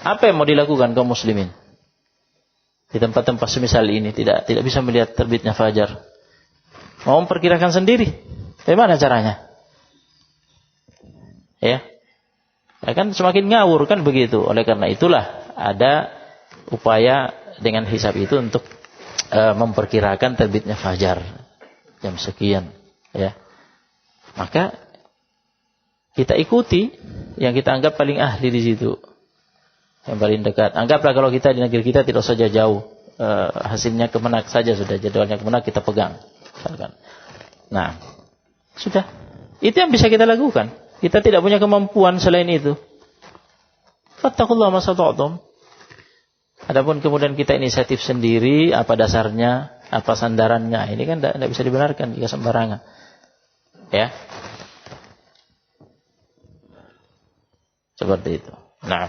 Apa yang mau dilakukan kaum muslimin di tempat-tempat semisal ini, tidak bisa melihat terbitnya fajar? Mau memperkirakan sendiri, bagaimana caranya? Ya kan semakin ngawur, kan begitu. Oleh karena itulah ada upaya dengan hisab itu untuk memperkirakan terbitnya fajar jam sekian ya. Maka kita ikuti yang kita anggap paling ahli di situ, yang paling dekat. Anggaplah kalau kita di negeri kita tidak saja jauh, hasilnya Kemenak saja sudah, jadwalnya Kemenak kita pegang misalkan. Nah, sudah, itu yang bisa kita lakukan. Kita tidak punya kemampuan selain itu. Fattaqullaha mastata'tum. Adapun kemudian kita inisiatif sendiri, apa dasarnya, apa sandarannya, ini kan tidak bisa dibenarkan jika sembarangan. Ya. Seperti itu. Nah,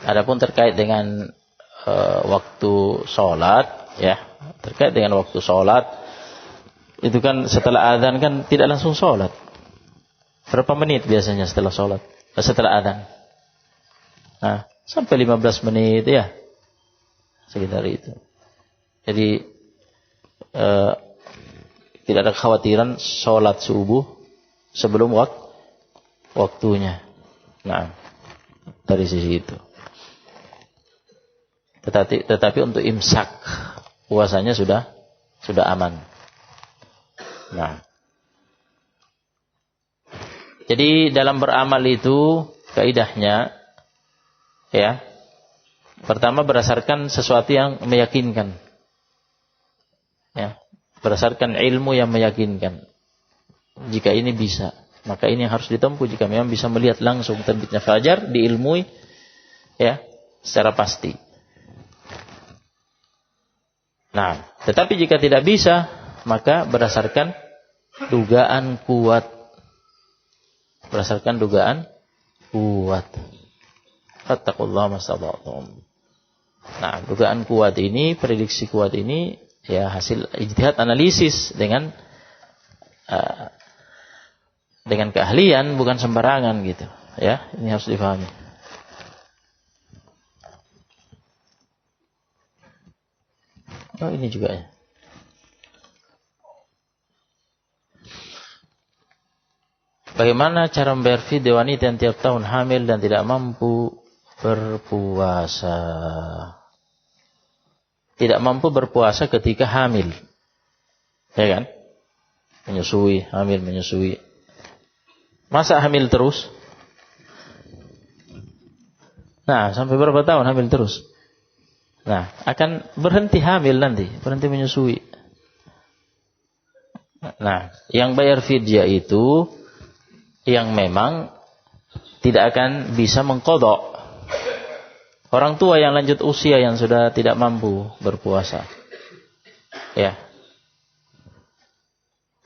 Adapun terkait dengan waktu sholat, ya, terkait dengan waktu sholat, itu kan setelah adzan kan tidak langsung sholat. Berapa menit biasanya setelah sholat? Setelah adzan? Nah, sampai 15 menit ya, sekitar itu. Jadi tidak ada kekhawatiran sholat subuh sebelum waktunya. Nah, dari sisi itu. Tetapi untuk imsak puasanya sudah aman. Nah, jadi dalam beramal itu kaidahnya, ya, pertama berdasarkan sesuatu yang meyakinkan, ya, berdasarkan ilmu yang meyakinkan. Jika ini bisa, maka ini yang harus ditempuh. Jika memang bisa melihat langsung terbitnya fajar, diilmui, ya, secara pasti. Nah, tetapi jika tidak bisa, maka berdasarkan dugaan kuat. Berdasarkan dugaan kuat. Fattaqullaha mastata'tum. Nah, dugaan kuat ini, prediksi kuat ini, ya, hasil ijtihad analisis dengan keahlian, bukan sembarangan gitu. Ya, ini harus difahami. Oh, ini juga ya. Bagaimana cara membayar fidya wanita yang tiap tahun hamil dan tidak mampu berpuasa? Tidak mampu berpuasa ketika hamil, ya kan? Menyusui, hamil, menyusui. Masa hamil terus? Nah, sampai berapa tahun hamil terus? Nah, akan berhenti hamil nanti, berhenti menyusui. Nah, yang bayar fidya itu yang memang tidak akan bisa mengqadha. Orang tua yang lanjut usia yang sudah tidak mampu berpuasa. Ya.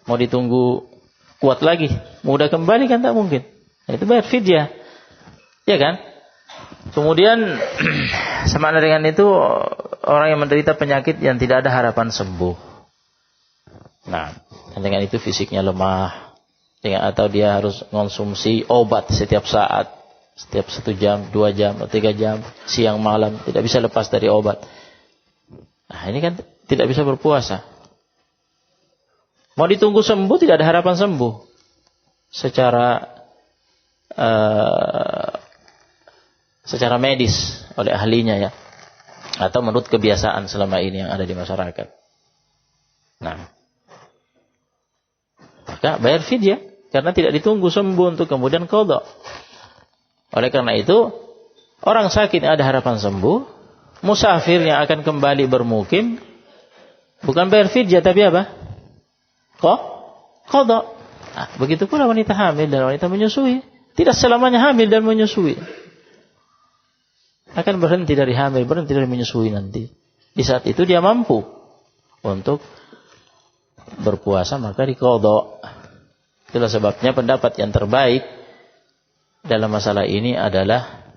Mau ditunggu kuat lagi, mudah kembali kan tak mungkin. Nah, itu bayar fidya. Ya kan? Kemudian sama dengan itu orang yang menderita penyakit yang tidak ada harapan sembuh. Nah, dengan itu fisiknya lemah, atau dia harus konsumsi obat setiap saat, setiap 1 jam, 2 jam, 3 jam, siang malam, tidak bisa lepas dari obat. Nah, ini kan tidak bisa berpuasa. Mau ditunggu sembuh, tidak ada harapan sembuh secara medis oleh ahlinya, ya, atau menurut kebiasaan selama ini yang ada di masyarakat. Nah, maka bayar fidya karena tidak ditunggu sembuh untuk kemudian qadha. Oleh karena itu, orang sakit yang ada harapan sembuh, musafir yang akan kembali bermukim, bukan bayar fidya tapi apa? Qadha. Nah, begitu pula wanita hamil dan wanita menyusui. Tidak selamanya hamil dan menyusui. Akan berhenti dari hamil, berhenti dari menyusui nanti. Di saat itu dia mampu untuk berpuasa, maka diqadha. Itulah sebabnya pendapat yang terbaik dalam masalah ini adalah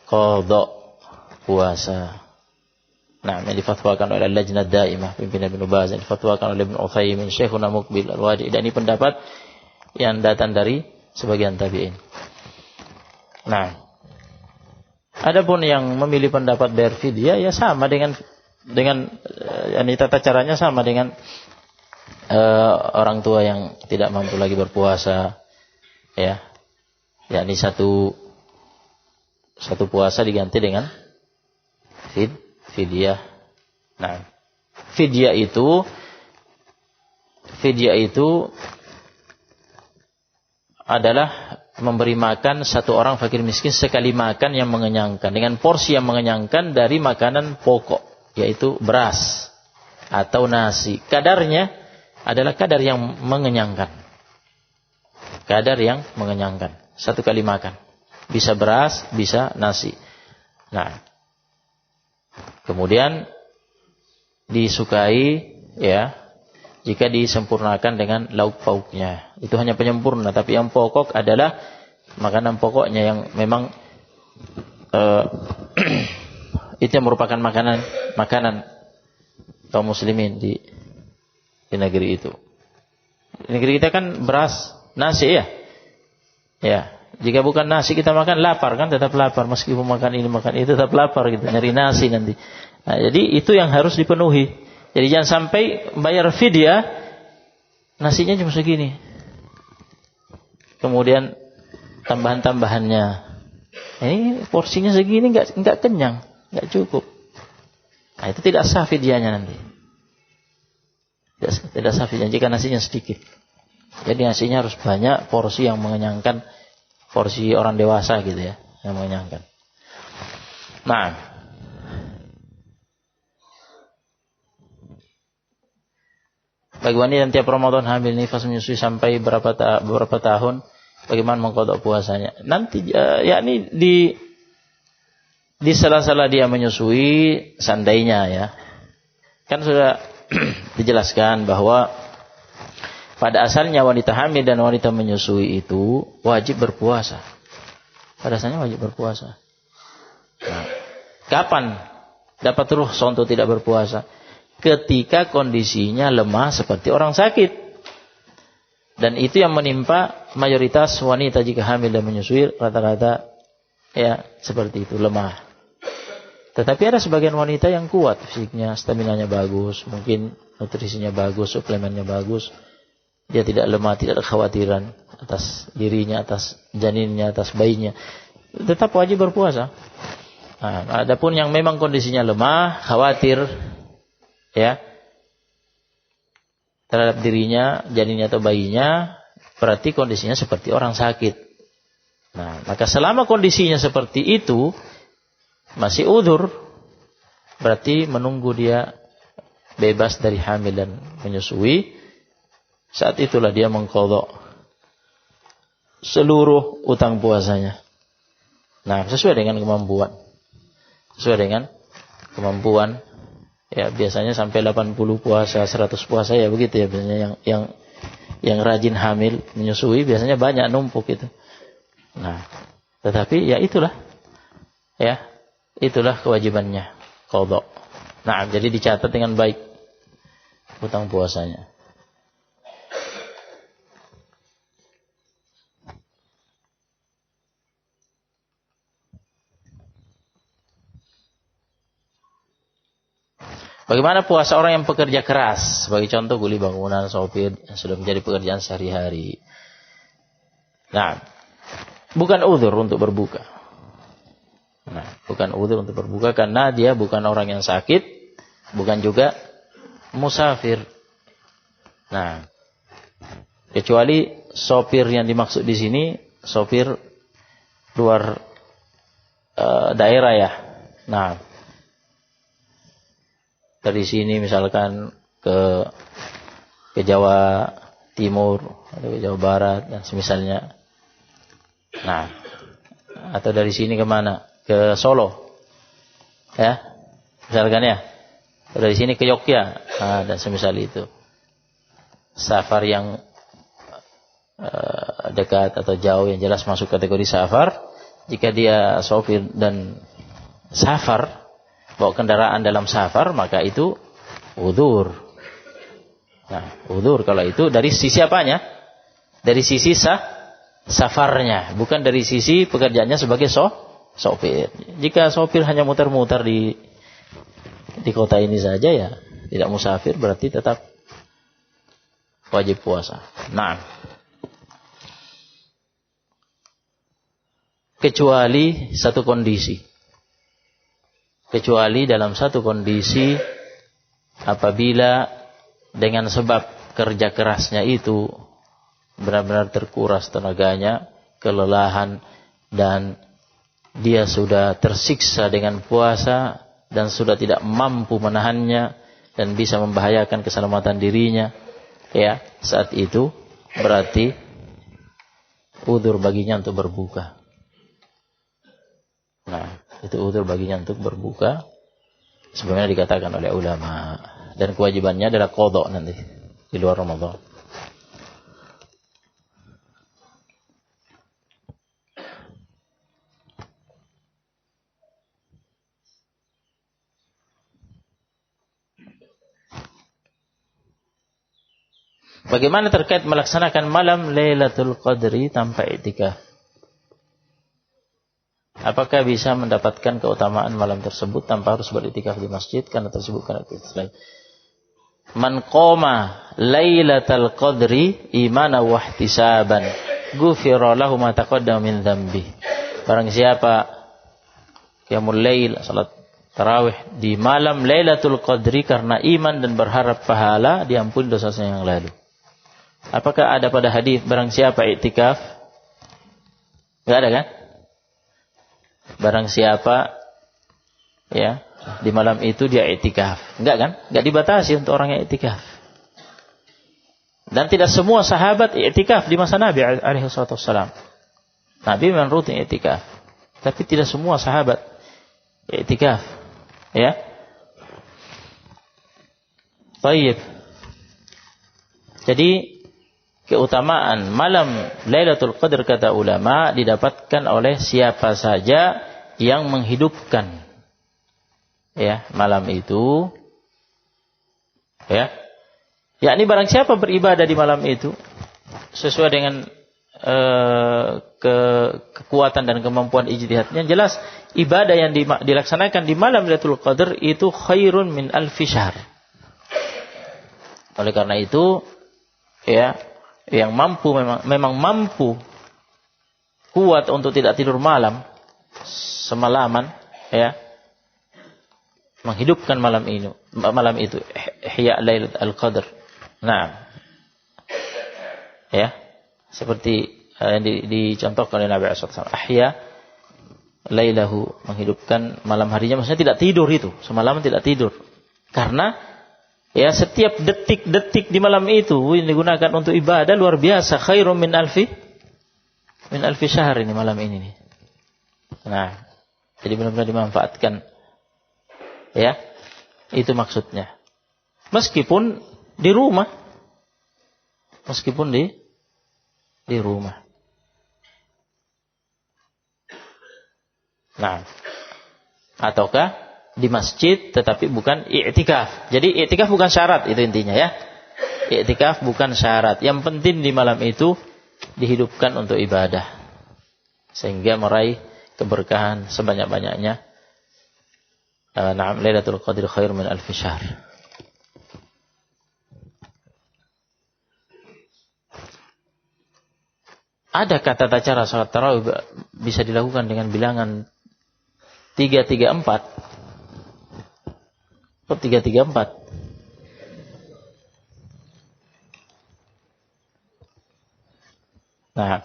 qadha puasa. Nah, yang difatwakan oleh Lajnah Daimah pimpinan Ibnu Baz, yang difatwakan oleh Ibnu Utsaimin, Syekhuna Muqbil Al-Wadi, dan ini pendapat yang datang dari sebagian tabi'in. Nah, adapun yang memilih pendapat bayar fidya, ya sama dengan yani tata caranya sama dengan orang tua yang tidak mampu lagi berpuasa, ya, yakni satu puasa diganti dengan fidyah. Nah, fidyah itu adalah memberi makan satu orang fakir miskin sekali makan yang mengenyangkan, dengan porsi yang mengenyangkan dari makanan pokok, yaitu beras atau nasi. Kadarnya adalah kadar yang mengenyangkan. Kadar yang mengenyangkan. Satu kali makan. Bisa beras, bisa nasi. Nah, kemudian disukai, ya, jika disempurnakan dengan lauk pauknya. Itu hanya penyempurna, tapi yang pokok adalah makanan pokoknya yang memang Itu yang merupakan makanan kaum muslimin di negeri itu. Di negeri kita kan beras, nasi ya. Ya, jika bukan nasi kita makan lapar kan, tetap lapar meskipun makan ini makan itu tetap lapar gitu, nyari nasi nanti. Nah, jadi itu yang harus dipenuhi. Jadi jangan sampai bayar fidyah nasinya cuma segini. Kemudian tambahan-tambahannya. Ini porsinya segini enggak kenyang, enggak cukup. Nah, itu tidak sah fidyahnya nanti. Tidak sah fidyahnya jika nasinya sedikit. Jadi nasinya harus banyak, porsi yang mengenyangkan, porsi orang dewasa gitu ya, yang mengenyangkan. Nah, bagi wanita yang tiap Ramadan hamil nifas menyusui sampai beberapa tahun, bagaimana mengqadha puasanya? Nanti yakni di sela-sela dia menyusui, seandainya ya, kan sudah dijelaskan bahwa pada asalnya wanita hamil dan wanita menyusui itu wajib berpuasa. Pada asalnya wajib berpuasa. Nah, kapan dapat rukhsah untuk tidak berpuasa? Ketika kondisinya lemah seperti orang sakit. Dan itu yang menimpa mayoritas wanita jika hamil dan menyusui, rata-rata ya seperti itu, lemah. Tetapi ada sebagian wanita yang kuat fisiknya, staminanya bagus, mungkin nutrisinya bagus, suplemennya bagus. Dia tidak lemah, tidak ada kekhawatiran atas dirinya, atas janinnya, atas bayinya. Tetap wajib berpuasa. Nah, adapun yang memang kondisinya lemah, khawatir ya terhadap dirinya, janinnya atau bayinya, berarti kondisinya seperti orang sakit. Nah, maka selama kondisinya seperti itu masih udzur, berarti menunggu dia bebas dari hamil dan menyusui. Saat itulah dia mengqadha seluruh utang puasanya. Nah, sesuai dengan kemampuan. Sesuai dengan kemampuan. Ya, biasanya sampai 80 puasa, 100 puasa ya begitu ya biasanya yang rajin hamil menyusui biasanya banyak numpuk itu. Nah, tetapi ya itulah. Ya, itulah kewajibannya qadha. Nah, jadi dicatat dengan baik utang puasanya. Bagaimana puasa orang yang pekerja keras? Sebagai contoh kuli bangunan, sopir yang sudah menjadi pekerjaan sehari-hari. Nah, bukan uzur untuk berbuka. Nah, bukan uzur untuk berbuka karena dia bukan orang yang sakit, bukan juga musafir. Nah, kecuali sopir yang dimaksud di sini sopir luar daerah ya. Nah, dari sini misalkan ke Jawa Timur atau ke Jawa Barat dan semisalnya. Nah, atau dari sini kemana? Ke Solo, ya, misalkan ya. Atau dari sini ke Yogyakarta, nah, dan semisal itu. Safar yang dekat atau jauh yang jelas masuk kategori safar. Jika dia sopir dan safar, bawa kendaraan dalam safar, maka itu udzur. Nah, udzur kalau itu dari sisi apanya? Dari sisi safarnya, bukan dari sisi pekerjaannya sebagai sopir. Jika sopir hanya muter-muter di kota ini saja ya, tidak musafir, berarti tetap wajib puasa. Nah, kecuali satu kondisi. Kecuali dalam satu kondisi apabila dengan sebab kerja kerasnya itu benar-benar terkuras tenaganya, kelelahan, dan dia sudah tersiksa dengan puasa dan sudah tidak mampu menahannya dan bisa membahayakan keselamatan dirinya, ya, saat itu berarti udzur baginya untuk berbuka. Nah, itu udzur baginya untuk berbuka sebagaimana dikatakan oleh ulama, dan kewajibannya adalah qadha nanti di luar Ramadan. Bagaimana terkait melaksanakan malam Lailatul Qadri tanpa i'tikaf? Apakah bisa mendapatkan keutamaan malam tersebut tanpa harus beriktikaf di masjid karena tersebutkan aktivitas lain? Man qoma Lailatul Qadri imanan wa ihtisaban ghufira lahu ma taqaddama min dzambi. Barang siapa qiyamul lail, salat tarawih di malam Lailatul Qadri karena iman dan berharap pahala, diampuni dosanya yang lalu. Apakah ada pada hadis barang siapa i'tikaf? Enggak ada kan? Barang siapa ya di malam itu dia i'tikaf. Enggak kan? Enggak dibatasi untuk orang yang i'tikaf. Dan tidak semua sahabat i'tikaf di masa Nabi alaihi wasallam. Nabi memang rutin i'tikaf, tapi tidak semua sahabat i'tikaf. Ya. Baik. Jadi keutamaan malam Lailatul Qadar kata ulama didapatkan oleh siapa saja yang menghidupkan ya malam itu. Ya. Yakni barang siapa beribadah di malam itu sesuai dengan kekuatan dan kemampuan ijtihadnya, jelas ibadah yang dilaksanakan di malam Lailatul Qadar itu khairun min alfi syahr. Oleh karena itu, ya, yang mampu memang mampu kuat untuk tidak tidur malam semalaman, ya, menghidupkan malam itu ihya Lailatul Qadar. Nah, ya. Seperti yang dicontohkan oleh Nabi SAW. Ahya lailahu, menghidupkan malam harinya. Maksudnya tidak tidur itu. Semalaman tidak tidur. Karena ya setiap detik-detik di malam itu yang digunakan untuk ibadah luar biasa. Khairum min alfi syahr ini malam ini. Nah, jadi benar-benar dimanfaatkan. Ya, itu maksudnya. Meskipun di rumah. Meskipun di rumah. Nah, ataukah di masjid tetapi bukan i'tikaf. Jadi i'tikaf bukan syarat, itu intinya ya. I'tikaf bukan syarat. Yang penting di malam itu dihidupkan untuk ibadah. Sehingga meraih keberkahan sebanyak-banyaknya. Na'am Lailatul Qadri khair min alfi syahr. Adakah tata cara salat tarawih bisa dilakukan dengan bilangan 334? Kok 334? Nah,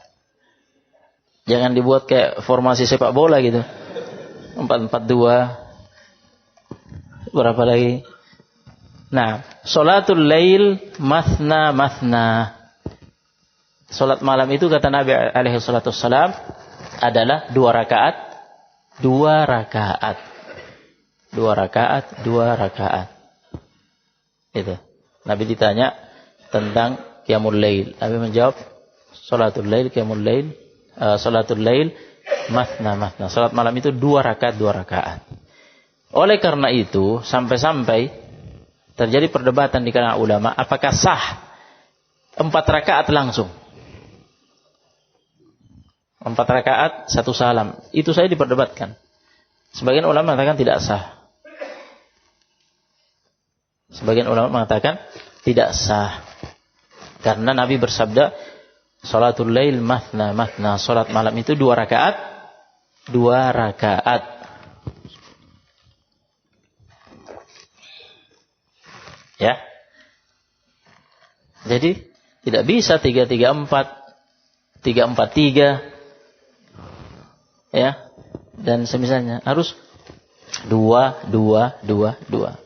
jangan dibuat kayak formasi sepak bola gitu. 4-4-2. Berapa lagi? Nah, sholatul lail mathna. Salat malam itu kata Nabi alaihi salatu wassalam adalah 2 rakaat. Itu. Nabi ditanya tentang qiyamul lail. Nabi menjawab salatul lail qiyamul lail, salatul lail mathna. Salat malam itu 2 rakaat. Oleh karena itu sampai-sampai terjadi perdebatan di kalangan ulama apakah sah 4 rakaat langsung. 4 rakaat 1 salam. Itu saya diperdebatkan. Sebagian ulama mengatakan tidak sah. Karena Nabi bersabda, salatul lail mathna. Salat malam itu 2 rakaat. Ya. Jadi tidak bisa 3-3-4, 3-4-3. Ya, dan semisalnya harus 2.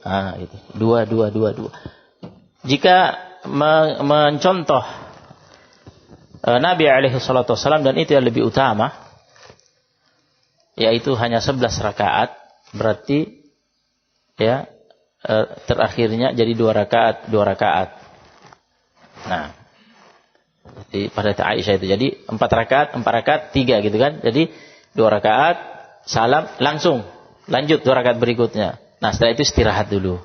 Ah, gitu. 2. Jika mencontoh Nabi alaihi salatu wasallam, dan itu yang lebih utama, yaitu hanya 11 rakaat, berarti ya terakhirnya jadi 2 rakaat. Nah, pada Aisyah itu jadi 4 rakaat 3 gitu kan. Jadi 2 rakaat, salam, langsung lanjut 2 rakaat berikutnya. Nah, setelah itu istirahat dulu.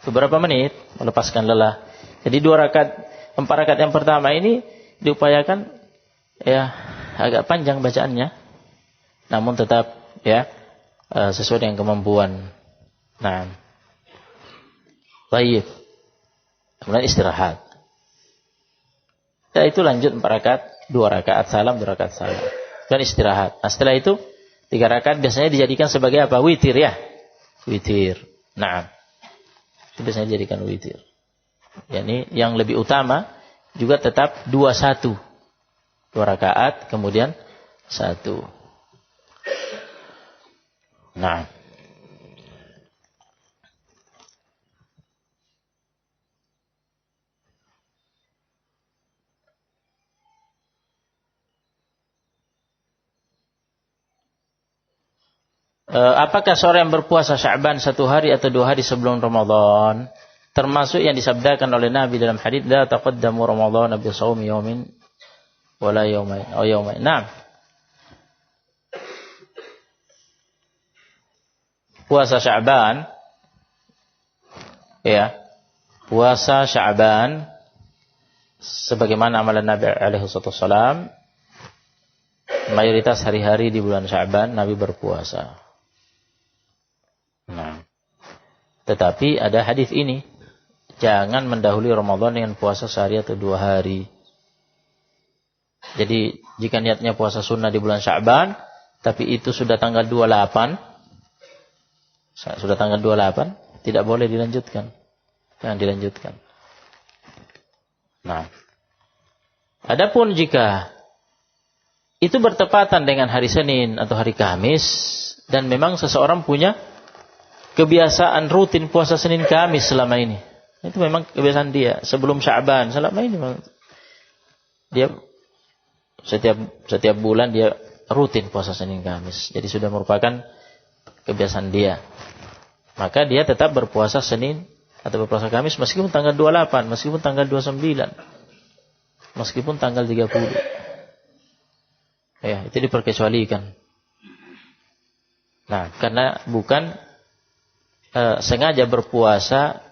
Beberapa menit, melepaskan lelah. Jadi 2 rakaat 4 rakaat yang pertama ini diupayakan ya agak panjang bacaannya, namun tetap ya sesuai dengan kemampuan. Nah, baik. Kemudian istirahat. Setelah itu lanjut 4 rakaat, 2 rakaat salam, 2 rakaat salam. Dan istirahat. Nah, setelah itu 3 rakaat biasanya dijadikan sebagai apa? Witir ya. Witir. Nah, itu biasanya dijadikan witir. Yani yang lebih utama juga tetap 2-1. 2 rakaat kemudian 1. Nah. Apakah seorang yang berpuasa Sya'ban 1 hari atau 2 hari sebelum Ramadan termasuk yang disabdakan oleh Nabi dalam hadits la taqaddamu Ramadan bi shaumi yaumin wala yaumain aw yaumain. Nah. Puasa Sya'ban ya. Puasa Sya'ban sebagaimana amalan Nabi alaihi wasallam, mayoritas hari-hari di bulan Sya'ban Nabi berpuasa. Nah, tetapi ada hadis ini, jangan mendahului Ramadan dengan puasa sehari atau 2 hari. Jadi jika niatnya puasa sunnah di bulan Sya'ban, tapi itu sudah tanggal 28, tidak boleh dilanjutkan. Jangan dilanjutkan. Nah, adapun jika itu bertepatan dengan hari Senin atau hari Kamis, dan memang seseorang punya kebiasaan rutin puasa Senin Kamis selama ini. Itu memang kebiasaan dia sebelum Sya'ban. Selama ini dia setiap bulan dia rutin puasa Senin Kamis. Jadi sudah merupakan kebiasaan dia. Maka dia tetap berpuasa Senin atau berpuasa Kamis meskipun tanggal 28, meskipun tanggal 29, meskipun tanggal 30. Ya, itu diperkecualikan. Nah, karena bukan sengaja berpuasa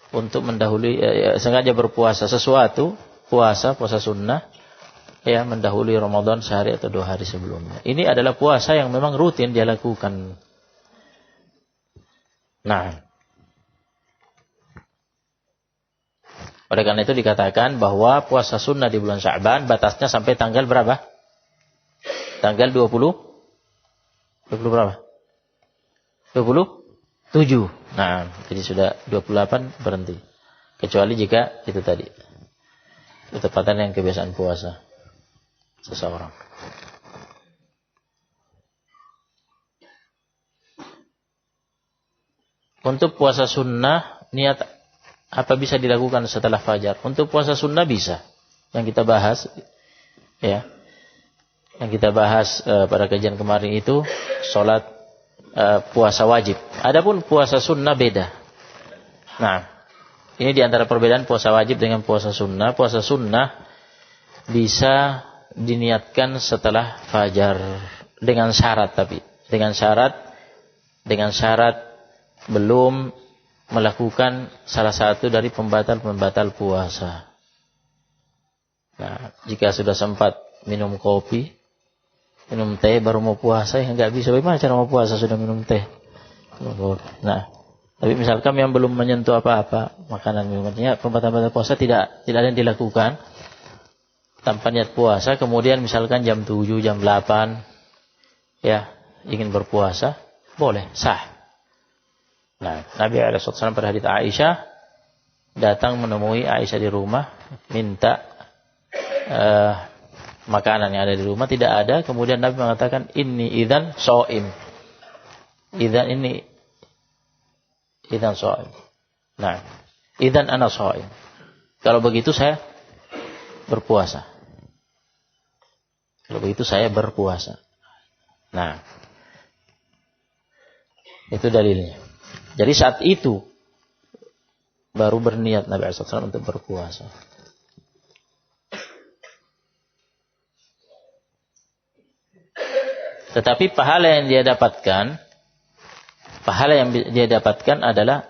untuk mendahului, sengaja berpuasa sesuatu, puasa sunnah, ya mendahului Ramadan sehari atau 2 hari sebelumnya. Ini adalah puasa yang memang rutin dia lakukan. Nah, oleh karena itu dikatakan bahwa puasa sunnah di bulan Sya'ban batasnya sampai tanggal berapa? Tanggal 20 berapa? 27. Nah, jadi sudah 28 berhenti. Kecuali jika itu tadi ketepatan yang kebiasaan puasa seseorang. Untuk puasa sunnah, niat apa bisa dilakukan setelah fajar? Untuk puasa sunnah bisa. Yang kita bahas, ya, yang kita bahas pada kajian kemarin itu sholat puasa wajib. Adapun puasa sunnah beda. Nah, ini diantara perbedaan puasa wajib dengan puasa sunnah. Puasa sunnah bisa diniatkan setelah fajar dengan syarat, tapi dengan syarat belum melakukan salah satu dari pembatal-pembatal puasa. Nah, jika sudah sempat minum kopi, minum teh baru mau puasa, ya nggak bisa. Bagaimana cara mau puasa sudah minum teh? Nah, tapi misalkan yang belum menyentuh apa-apa makanan minumannya, pembatal-pembatal puasa tidak ada yang dilakukan tanpa niat puasa. Kemudian misalkan jam 7, jam 8, ya ingin berpuasa, boleh, sah. Nah, Nabi SAW pada hadits Aisyah datang menemui Aisyah di rumah, minta makanan yang ada di rumah, tidak ada. Kemudian Nabi mengatakan, inni idzan shaim. Idzan shaim. Nah, idzan ana shaim. Kalau begitu saya berpuasa. Nah, itu dalilnya. Jadi saat itu baru berniat Nabi SAW untuk berpuasa. Tetapi pahala yang dia dapatkan adalah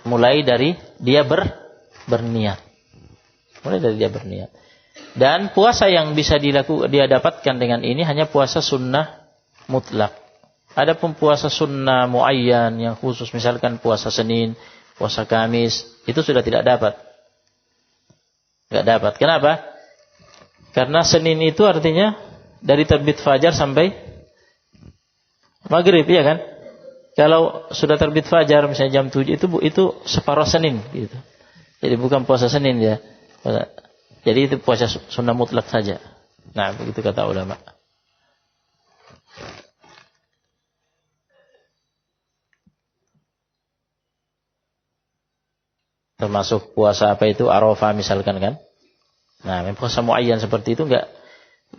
mulai dari dia berniat. Mulai dari dia berniat. Dan puasa yang bisa dia dapatkan dengan ini hanya puasa sunnah mutlak. Ada pun puasa sunnah muayyan yang khusus, misalkan puasa Senin, puasa Kamis, itu sudah tidak dapat. Enggak dapat. Kenapa? Karena Senin itu artinya dari terbit fajar sampai maghrib, ya kan? Kalau sudah terbit fajar misalnya jam 7 itu separuh Senin gitu. Jadi bukan puasa Senin ya. Jadi itu puasa sunnah mutlak saja. Nah, begitu kata ulama. Termasuk puasa apa itu? Arafah misalkan kan. Nah, puasa muayyan seperti itu enggak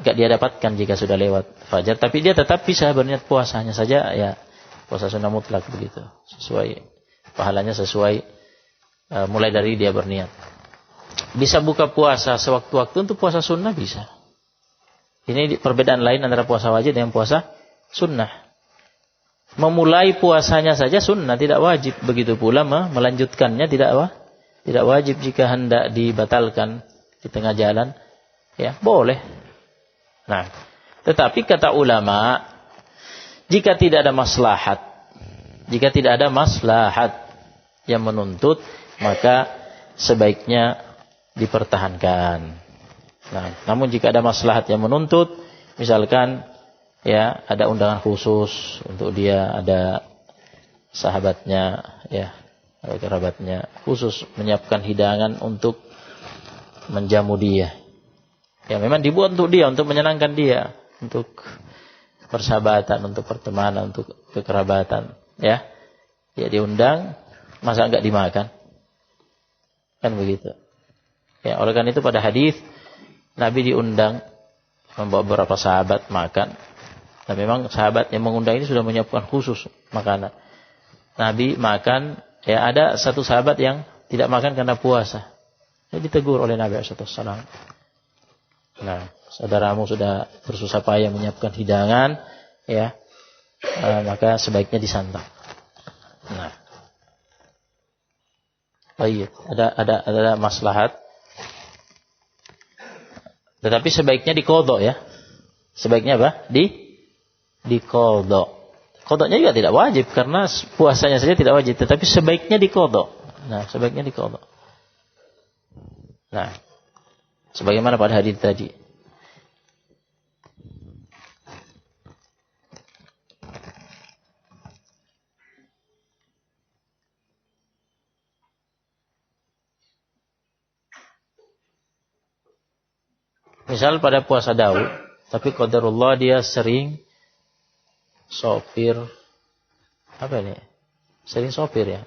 dia dapatkan jika sudah lewat fajar, tapi dia tetap bisa berniat puasanya saja ya. Puasa sunnah mutlak begitu. Sesuai pahalanya sesuai mulai dari dia berniat. Bisa buka puasa sewaktu-waktu untuk puasa sunnah bisa. Ini perbedaan lain antara puasa wajib dengan puasa sunnah. Memulai puasanya saja sunnah, tidak wajib. Begitu pula melanjutkannya tidak wajib. Jika hendak dibatalkan di tengah jalan, ya boleh. Nah, tetapi kata ulama, jika tidak ada maslahat yang menuntut, maka sebaiknya dipertahankan. Nah, namun jika ada maslahat yang menuntut, misalkan ya ada undangan khusus untuk dia, ada sahabatnya, ya, ada kerabatnya khusus menyiapkan hidangan untuk menjamu dia. Ya memang dibuat untuk dia, untuk menyenangkan dia, untuk persahabatan, untuk pertemanan, untuk kekerabatan, ya. Ya diundang, masa enggak dimakan? Kan begitu. Ya, oleh karena itu pada hadis Nabi diundang membawa beberapa sahabat makan. Dan memang sahabat yang mengundang ini sudah menyiapkan khusus makanan. Nabi makan, ya ada satu sahabat yang tidak makan karena puasa. Dia ditegur oleh Nabi SAW. Nah, saudaramu sudah bersusah payah menyiapkan hidangan, ya, maka sebaiknya disantap. Nah, baik, ada maslahat. Tetapi sebaiknya diqadha ya. Sebaiknya apa? Diqadha. Qadhanya juga tidak wajib karena puasanya saja tidak wajib, tetapi sebaiknya diqadha. Nah, sebaiknya diqadha. Nah, sebagaimana pada hadis tadi. Misal pada puasa Daud, tapi qadarullah dia sering sopir, apa ini? Sering sopir ya,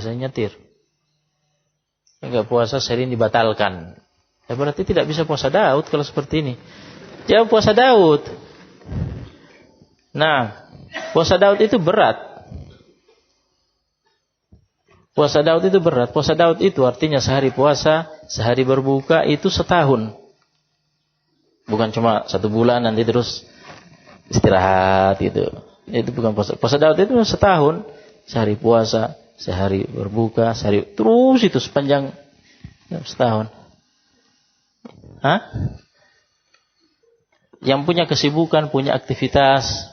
sering nyetir. Enggak puasa sering dibatalkan. Ya berarti tidak bisa puasa Daud kalau seperti ini. Jangan puasa Daud. Nah, puasa Daud itu berat. Puasa Daud itu berat. Puasa Daud itu artinya sehari puasa, sehari berbuka itu setahun. Bukan cuma 1 bulan nanti terus istirahat gitu. Itu bukan puasa. Puasa Daud itu setahun. Sehari puasa, sehari berbuka, sehari terus itu sepanjang setahun. Hah? Yang punya kesibukan, punya aktivitas,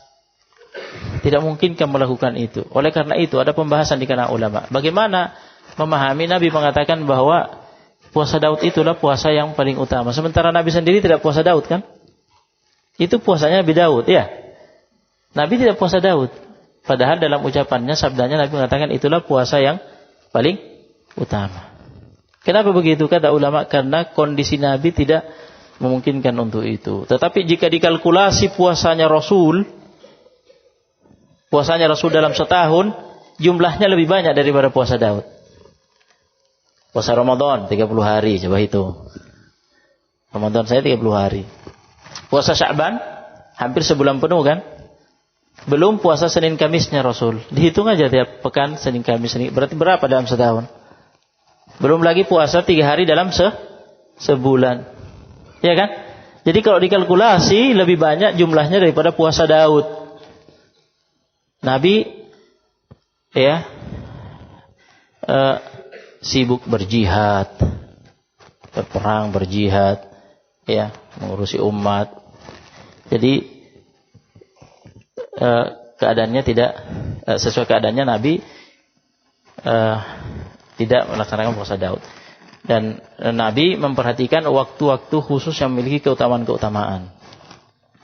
tidak mungkin kan melakukan itu. Oleh karena itu ada pembahasan di kalangan ulama. Bagaimana memahami Nabi mengatakan bahwa puasa Daud itulah puasa yang paling utama. Sementara Nabi sendiri tidak puasa Daud kan? Itu puasanya Nabi Daud ya. Nabi tidak puasa Daud. Padahal dalam ucapannya, sabdanya Nabi mengatakan itulah puasa yang paling utama. Kenapa begitu? Kata ulama, karena kondisi Nabi tidak memungkinkan untuk itu. Tetapi jika dikalkulasi puasanya Rasul dalam setahun, jumlahnya lebih banyak daripada puasa Daud. Puasa Ramadan 30 hari, coba hitung. Ramadan saya 30 hari. Puasa Sya'ban hampir sebulan penuh kan? Belum puasa Senin Kamisnya Rasul. Dihitung aja tiap pekan Senin Kamis. Berarti berapa dalam setahun? Belum lagi puasa 3 hari dalam sebulan. Ya kan? Jadi kalau dikalkulasi lebih banyak jumlahnya daripada puasa Daud. Nabi ya sibuk berjihad, berperang, berjihad, ya, mengurusi umat. Jadi keadaannya tidak sesuai keadaannya Nabi tidak melaksanakan puasa Daud. Dan Nabi memperhatikan waktu-waktu khusus yang memiliki keutamaan-keutamaan.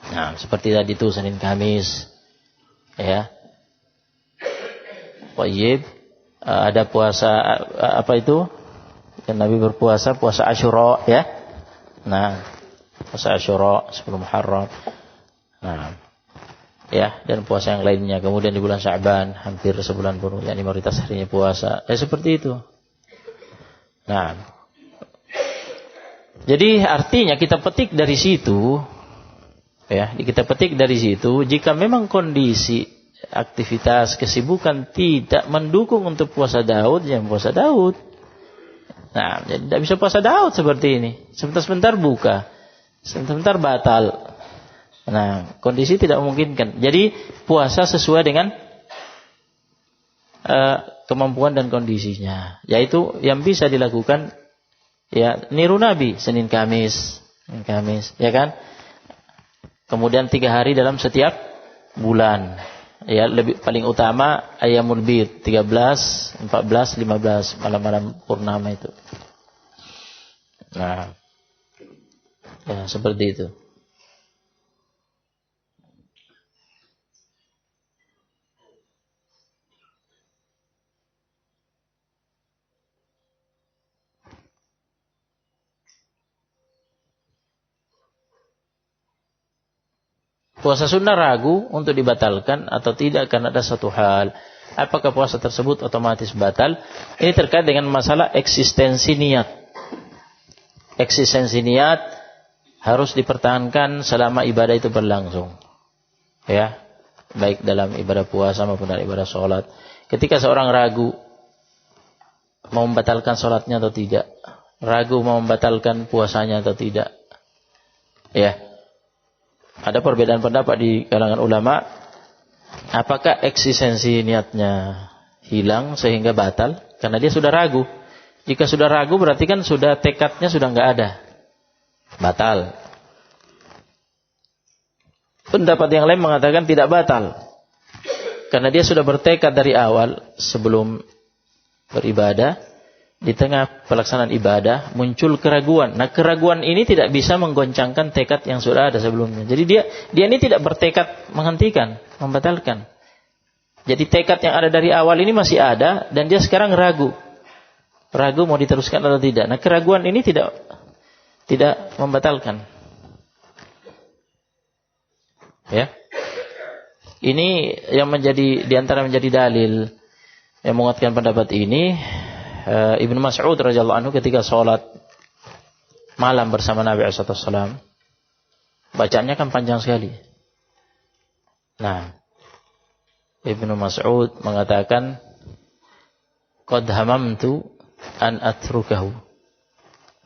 Nah, seperti tadi itu Senin Kamis, ya. Wajib ada puasa apa itu? Dan Nabi berpuasa puasa Asyura, ya. Nah, puasa Asyura 10 Muharram. Nah, ya, dan puasa yang lainnya. Kemudian di bulan Sya'ban hampir sebulan penuh, yakni mayoritas harinya puasa. Seperti itu. Nah, jadi artinya kita petik dari situ, ya, kita petik dari situ, jika memang kondisi aktivitas kesibukan tidak mendukung untuk puasa Daud, jangan puasa Daud. Nah, jadi tidak bisa puasa Daud seperti ini. Sebentar-sebentar buka, sebentar batal. Nah, kondisi tidak memungkinkan. Jadi puasa sesuai dengan kemampuan dan kondisinya. Yaitu yang bisa dilakukan, ya, niru Nabi Senin Kamis, ya kan? Kemudian 3 hari dalam setiap bulan. Ya, lebih paling utama Ayyamul Bid 13, 14, 15 malam-malam purnama itu. Nah, ya seperti itu. Puasa sunnah ragu untuk dibatalkan atau tidak karena ada satu hal. Apakah puasa tersebut otomatis batal? Ini terkait dengan masalah eksistensi niat. Eksistensi niat harus dipertahankan selama ibadah itu berlangsung. Ya, baik dalam ibadah puasa maupun dalam ibadah sholat. Ketika seorang ragu mau membatalkan sholatnya atau tidak, ragu mau membatalkan puasanya atau tidak, ya, ada perbedaan pendapat di kalangan ulama. Apakah eksistensi niatnya hilang sehingga batal? Karena dia sudah ragu. Jika sudah ragu berarti kan sudah tekadnya sudah enggak ada. Batal. Pendapat yang lain mengatakan tidak batal. Karena dia sudah bertekad dari awal sebelum beribadah. Di tengah pelaksanaan ibadah muncul keraguan. Nah, keraguan ini tidak bisa menggoncangkan tekad yang sudah ada sebelumnya. Jadi dia ini tidak bertekad menghentikan, membatalkan. Jadi tekad yang ada dari awal ini masih ada dan dia sekarang ragu. Ragu mau diteruskan atau tidak. Nah, keraguan ini tidak membatalkan. Ya. Ini yang menjadi di antara menjadi dalil yang menguatkan pendapat ini. Ibnu Mas'ud radhiyallahu anhu ketika sholat malam bersama Nabi SAW, bacaannya kan panjang sekali. Nah, Ibnu Mas'ud mengatakan, qad hamamtu an atrukahu.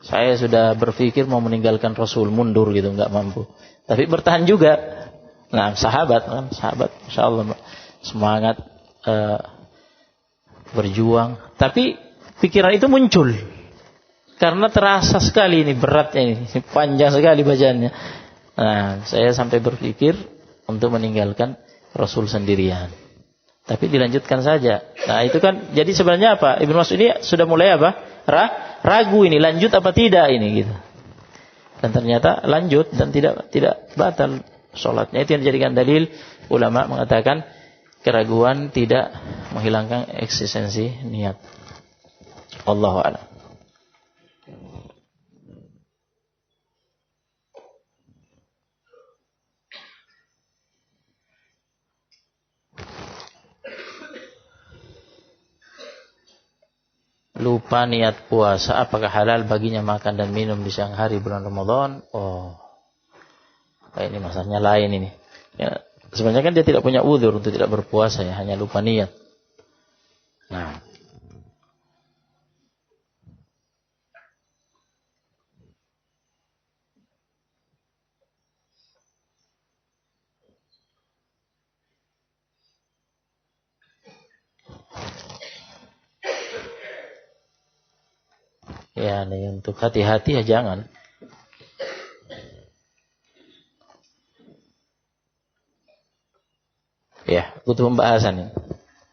Saya sudah berpikir mau meninggalkan Rasul, mundur gitu, enggak mampu. Tapi bertahan juga. Nah, sahabat, insyaallah semangat berjuang. Tapi pikiran itu muncul karena terasa sekali ini beratnya ini panjang sekali bacaannya. Nah, saya sampai berpikir untuk meninggalkan Rasul sendirian. Tapi dilanjutkan saja. Nah, itu kan jadi sebenarnya apa? Ibnu Mas'ud ini sudah mulai apa? Ragu ini lanjut apa tidak ini gitu. Dan ternyata lanjut dan tidak batal salatnya. Itu yang dijadikan dalil ulama mengatakan keraguan tidak menghilangkan eksistensi niat. Allahu a'lam. Lupa niat puasa, apakah halal baginya makan dan minum di siang hari bulan Ramadan? Oh, ini masalahnya lain ini. Ya, sebenarnya kan dia tidak punya uzur untuk tidak berpuasa, ya, hanya lupa niat. Nah, Ya, ini untuk hati-hati ya jangan. Ya, butuh pembahasan ini.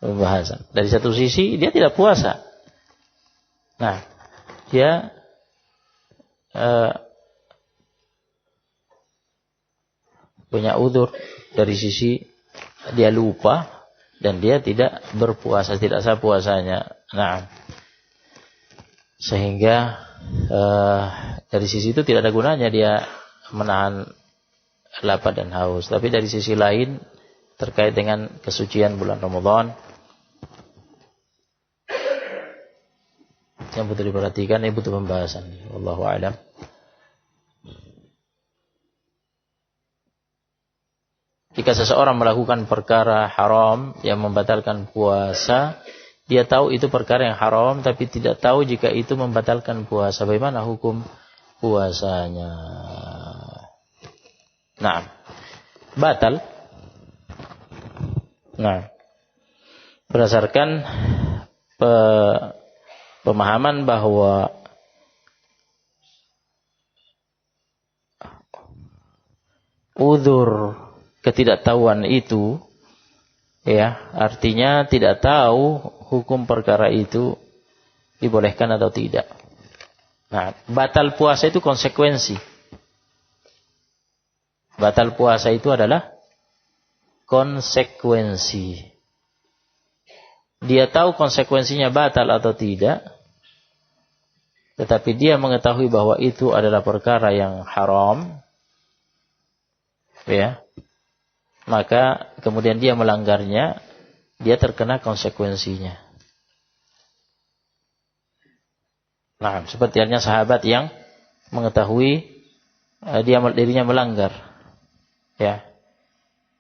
Pembahasan. Dari satu sisi dia tidak puasa. Nah, dia punya udzur dari sisi dia lupa dan dia tidak berpuasa, tidak sah puasanya. Nah, sehingga dari sisi itu tidak ada gunanya dia menahan lapar dan haus. Tapi dari sisi lain terkait dengan kesucian bulan Ramadan yang butuh diperhatikan, ini butuh pembahasan. Wallahu a'lam. Jika seseorang melakukan perkara haram yang membatalkan puasa, dia tahu itu perkara yang haram tapi tidak tahu jika itu membatalkan puasa. Bagaimana hukum puasanya? Nah, batal. Nah, berdasarkan pemahaman bahwa uzur ketidaktahuan itu, ya, artinya tidak tahu hukum perkara itu dibolehkan atau tidak. Nah, batal puasa itu konsekuensi. Batal puasa itu adalah konsekuensi. Dia tahu konsekuensinya batal atau tidak, tetapi dia mengetahui bahwa itu adalah perkara yang haram, ya, maka kemudian dia melanggarnya, dia terkena konsekuensinya. Nah, seperti halnya sahabat yang mengetahui dirinya melanggar, ya,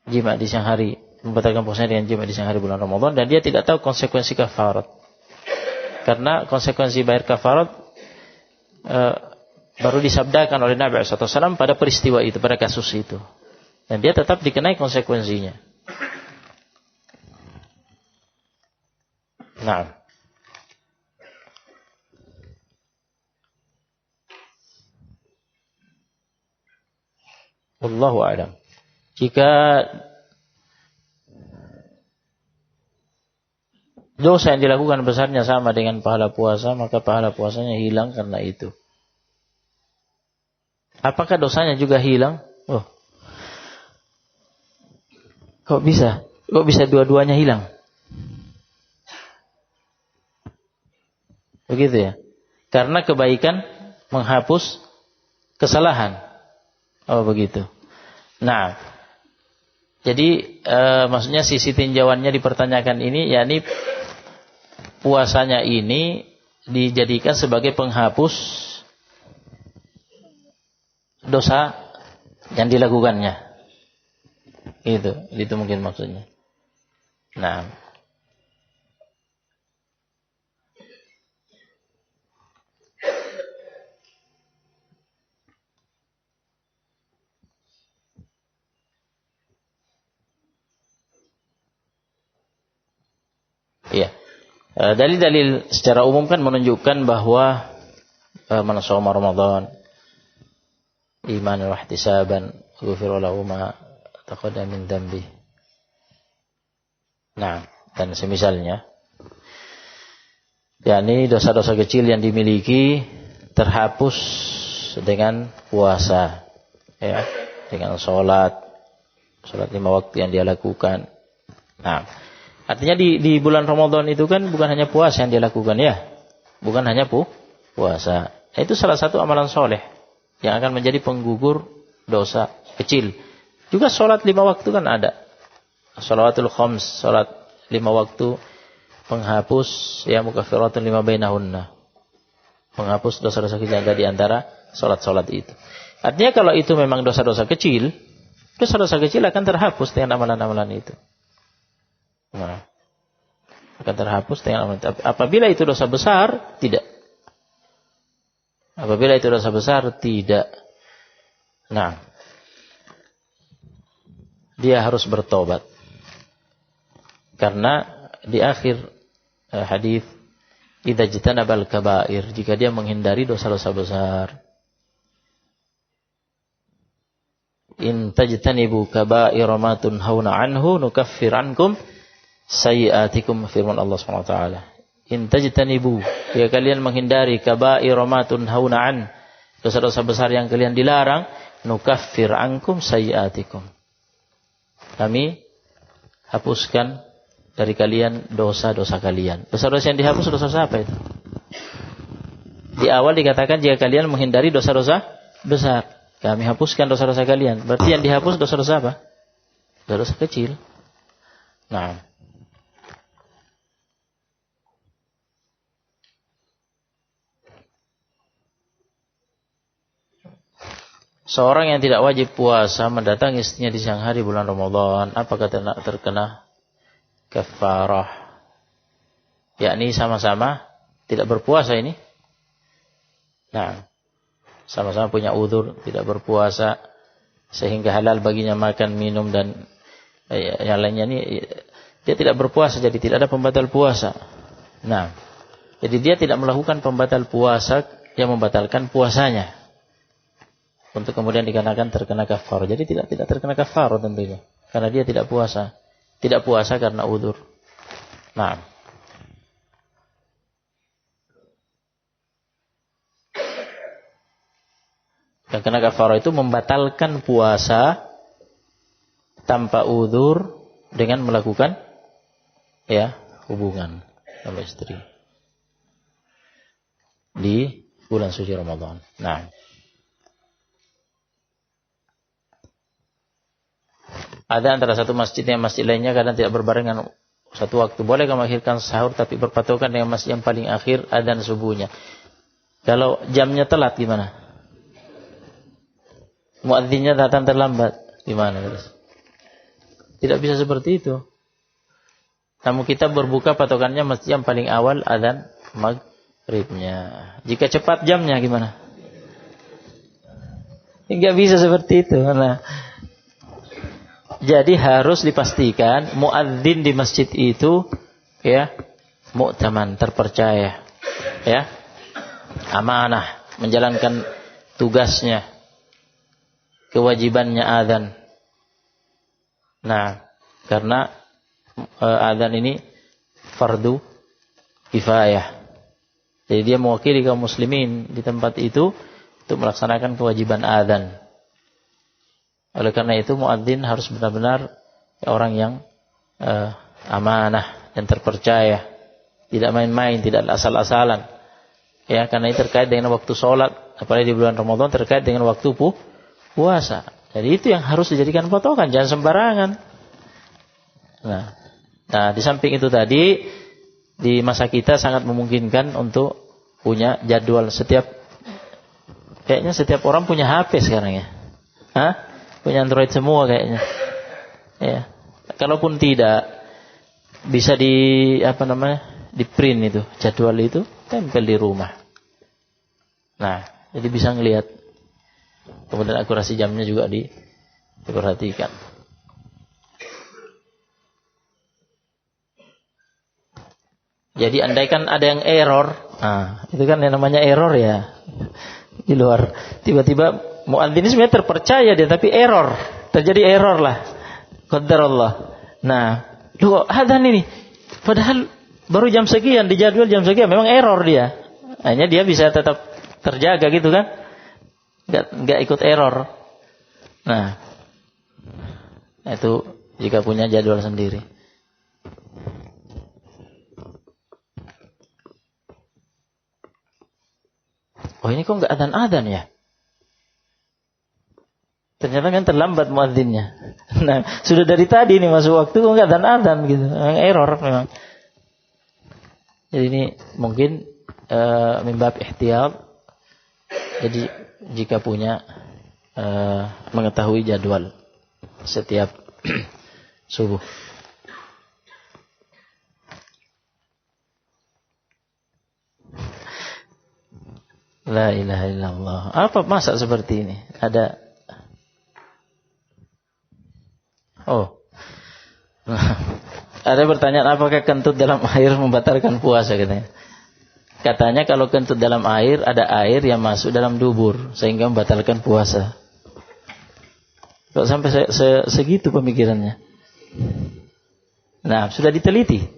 jima di siang hari, membatalkan puasanya dengan jima di siang hari bulan Ramadan, dan dia tidak tahu konsekuensi kafarat. Karena konsekuensi bayar kafarat baru disabdakan oleh Nabi SAW pada peristiwa itu, pada kasus itu. Dan dia tetap dikenai konsekuensinya. Nah, wallahu a'lam. Jika dosa yang dilakukan besarnya sama dengan pahala puasa, maka pahala puasanya hilang karena itu. Apakah dosanya juga hilang? Oh, kok bisa? Kok bisa dua-duanya hilang? Begitu ya. Karena kebaikan menghapus kesalahan. Oh, begitu. Nah, jadi maksudnya sisi tinjauannya dipertanyakan ini, yakni puasanya ini dijadikan sebagai penghapus dosa yang dilakukannya. Itu mungkin maksudnya. Nah, iya. Dalil-dalil secara umum kan menunjukkan bahwa man shoma Ramadan imanan wa ihtisaban ghufira lahu ma taqaddama min dhanbi. Nah, dan semisalnya, yakni dosa-dosa kecil yang dimiliki terhapus dengan puasa, ya, dengan sholat 5 waktu yang dia lakukan. Nah, artinya di bulan Ramadan itu kan bukan hanya puasa yang dia lakukan, ya, bukan hanya puasa. Itu salah satu amalan soleh yang akan menjadi penggugur dosa kecil. Juga sholat 5 waktu kan ada. Shalawatul khams, sholat 5 waktu, penghapus, ya, mukaffiratun lima bainahunna. Penghapus dosa-dosa kecil yang ada di antara sholat-sholat itu. Artinya kalau itu memang dosa-dosa kecil akan terhapus dengan amalan-amalan itu. Nah, akan terhapus dengan amalan itu. Apabila itu dosa besar, tidak. Apabila itu dosa besar, tidak. Nah, dia harus bertobat. Karena di akhir hadis idza jitanabal kabair, jika dia menghindari dosa-dosa besar. In tajtanibu kaba'ira ma tunhauna anhu nukaffir ankum sayyi'atikum, firman Allah Subhanahu wa taala. In tajtanibu, jika kalian menghindari kaba'ira ma tunhauna an, dosa-dosa besar yang kalian dilarang, nukaffir ankum sayyi'atikum. Kami hapuskan dari kalian dosa-dosa kalian. Dosa-dosa yang dihapus dosa-dosa apa itu? Di awal dikatakan jika kalian menghindari dosa-dosa besar, kami hapuskan dosa-dosa kalian. Berarti yang dihapus dosa-dosa apa? Dosa-dosa kecil. Nah. Seorang yang tidak wajib puasa mendatangi istrinya di siang hari bulan Ramadan, apakah terkena kafarah? Yakni sama-sama tidak berpuasa ini. Nah. Sama-sama punya udzur, tidak berpuasa, sehingga halal baginya makan, minum, dan yang lainnya ini. Dia tidak berpuasa, jadi tidak ada pembatal puasa. Nah, jadi dia tidak melakukan pembatal puasa yang membatalkan puasanya. Untuk kemudian dikarenakan terkena kafarah. Jadi tidak terkena kafarah tentunya. Karena dia tidak puasa. Tidak puasa karena udzur. Nah. Yang kena kafarah itu membatalkan puasa tanpa udzur dengan melakukan hubungan sama istri di bulan suci Ramadan. Nah, ada antara satu masjid dan masjid lainnya kadang tidak berbarengan satu waktu. Boleh mengakhirkan sahur tapi berpatokan dengan masjid yang paling akhir adzan subuhnya. Kalau jamnya telat gimana? Muadzinnya datang terlambat, gimana terus? Tidak bisa seperti itu. Namun kita berbuka patokannya masjid yang paling awal adzan maghribnya. Jika cepat jamnya gimana? Tidak bisa seperti itu. Nah, jadi harus dipastikan muadzin di masjid itu mu'taman, terpercaya, amanah, menjalankan tugasnya, kewajibannya adzan. Nah, karena adzan ini fardu kifayah. Jadi dia mewakili kaum muslimin di tempat itu untuk melaksanakan kewajiban adzan. Oleh karena itu muadzin harus benar-benar orang yang amanah dan terpercaya, tidak main-main, tidak asal-asalan. Ya, karena ini terkait dengan waktu sholat, apalagi di bulan Ramadan terkait dengan waktu puasa. Jadi itu yang harus dijadikan patokan, jangan sembarangan. Nah, di samping itu tadi, di masa kita sangat memungkinkan untuk punya jadwal kayaknya setiap orang punya HP sekarang ya. Punya Android semua kayaknya. Ya. Kalaupun tidak, bisa di print itu, jadwal itu, tempel di rumah. Nah, jadi bisa ngelihat. Kemudian akurasi jamnya juga diperhatikan. Jadi andaikan ada yang error, itu kan yang namanya error ya. Di luar, tiba-tiba muadzin ini sebenarnya terpercaya dia, tapi error. Terjadi error lah. Qadarullah. Nah, loh adzan ini. Padahal baru jam sekian, di jadwal jam sekian, memang error dia. Hanya dia bisa tetap terjaga gitu kan. Enggak ikut error. Nah, itu jika punya jadwal sendiri. Oh, ini kok enggak adzan ya? Ternyata kan terlambat muadzinnya. Nah, sudah dari tadi nih masuk waktu kok enggak adzan gitu. Memang error memang. Jadi ini mungkin min bab ihtiyat. Jadi jika punya mengetahui jadwal setiap subuh. La ilaha illallah. Apa masa seperti ini? Ada. Ada pertanyaan, apakah kentut dalam air membatalkan puasa katanya? Katanya kalau kentut dalam air, ada air yang masuk dalam dubur sehingga membatalkan puasa. Kok sampai segitu pemikirannya? Nah, sudah diteliti.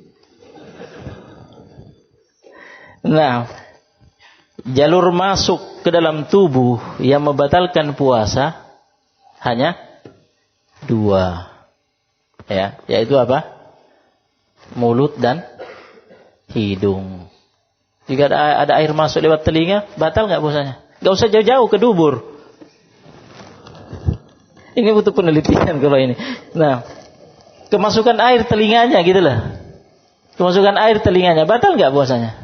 Nah, jalur masuk ke dalam tubuh yang membatalkan puasa hanya 2. Ya, yaitu apa? Mulut dan hidung. Jika ada air masuk lewat telinga, batal nggak puasanya? Nggak usah jauh-jauh ke dubur. Ini butuh penelitian kalau ini. Nah, kemasukan air telinganya gitulah. Kemasukan air telinganya batal nggak puasanya?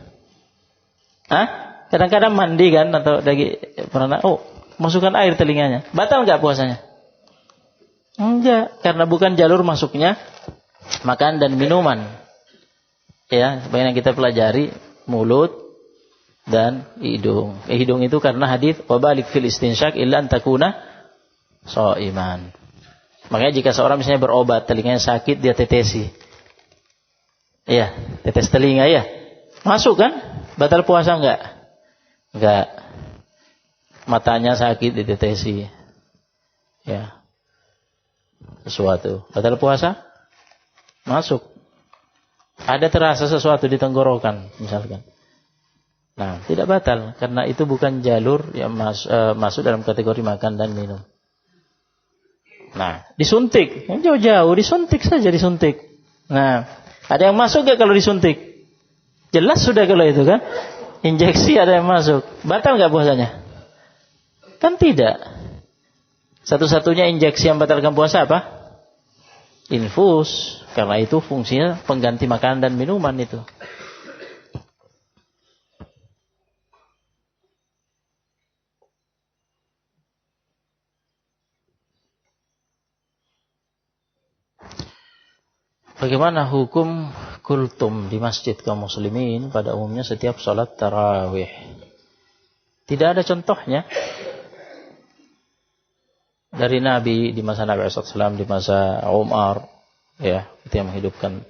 Hah? Kadang-kadang mandi kan atau pernah masukkan air telinganya, batal nggak puasanya? Enggak, karena bukan jalur masuknya makan dan minuman. Ya, sebagian yang kita pelajari mulut dan hidung. Hidung itu karena hadis wabalik fil istinsyak illa an takuna shaiman. Makanya jika seorang misalnya berobat telinganya sakit dia tetesi. Iya, tetes telinga ya. Masuk kan? Batal puasa enggak? Enggak. Matanya sakit ditetesi. Ya. Sesuatu. Batal puasa? Masuk. Ada terasa sesuatu di tenggorokan misalkan. Nah, tidak batal karena itu bukan jalur yang masuk dalam kategori makan dan minum. Nah, disuntik, jauh-jauh disuntik saja disuntik. Nah, ada yang masuk enggak kalau disuntik? Jelas sudah kalau itu kan. Injeksi ada yang masuk. Batal enggak puasanya? Kan tidak. Satu-satunya injeksi yang batalkan puasa apa? Infus. Karena itu fungsinya pengganti makanan dan minuman itu. Bagaimana hukum kultum di masjid kaum muslimin pada umumnya setiap sholat tarawih? Tidak ada contohnya dari Nabi di masa Nabi SAW, di masa Umar, ya, itu yang menghidupkan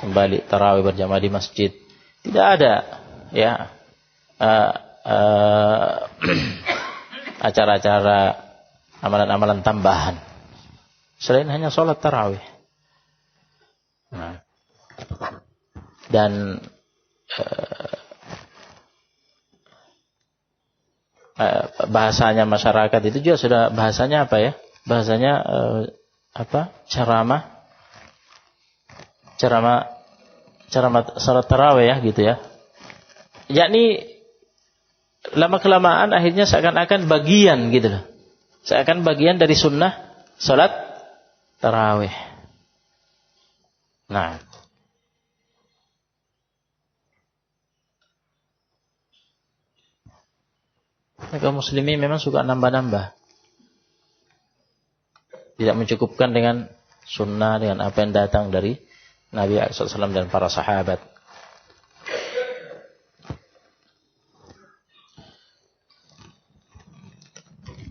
kembali tarawih berjamaah di masjid. Tidak ada, ya, acara-acara amalan-amalan tambahan selain hanya sholat tarawih. Nah, dan bahasanya masyarakat itu juga sudah bahasanya apa ya? Bahasanya ceramah salat tarawih ya gitu ya. Yakni lama kelamaan akhirnya seakan-akan bagian gitu loh. Seakan bagian dari sunnah salat tarawih. Nah, kaum muslimin memang suka nambah-nambah. Tidak mencukupkan dengan sunnah, dengan apa yang datang dari Nabi SAW dan para sahabat.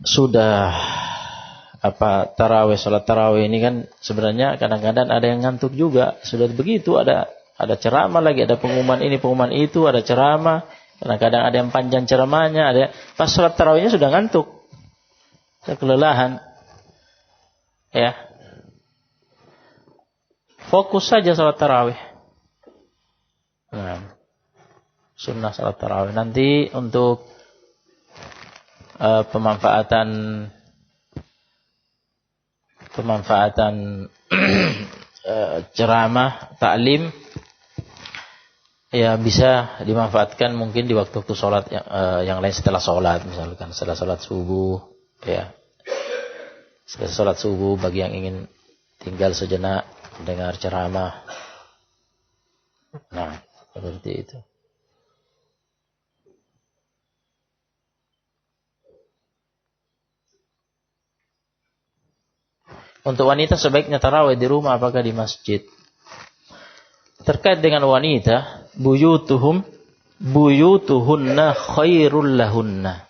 Sudah tarawih, salat tarawih ini kan sebenarnya kadang-kadang ada yang ngantuk juga. Sudah begitu ada ceramah lagi, ada pengumuman ini, pengumuman itu, ada ceramah. Kadang-kadang ada yang panjang ceramahnya, ada pas salat tarawihnya sudah ngantuk. Sudah kelelahan. Ya. Fokus saja salat tarawih. Nah, sunnah salat tarawih. Nanti untuk pemanfaatan ceramah, taklim ya bisa dimanfaatkan mungkin di waktu-waktu sholat yang lain setelah sholat, misalkan setelah sholat subuh ya. Setelah sholat subuh bagi yang ingin tinggal sejenak mendengar ceramah. Nah, seperti itu. Untuk wanita sebaiknya tarawih di rumah apakah di masjid? Terkait dengan wanita, buyutuhunna khairul lahunna.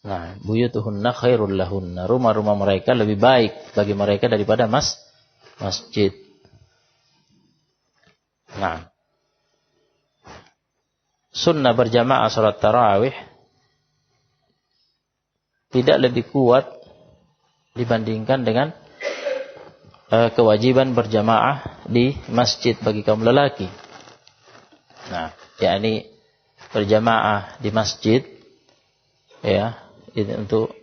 Nah, buyutuhunna khairul lahunna. Rumah-rumah mereka lebih baik bagi mereka daripada masjid. Nah, sunnah berjamaah salat tarawih tidak lebih kuat dibandingkan dengan kewajiban berjamaah di masjid bagi kaum lelaki. Nah, yakni berjamaah di masjid, ya, itu untuk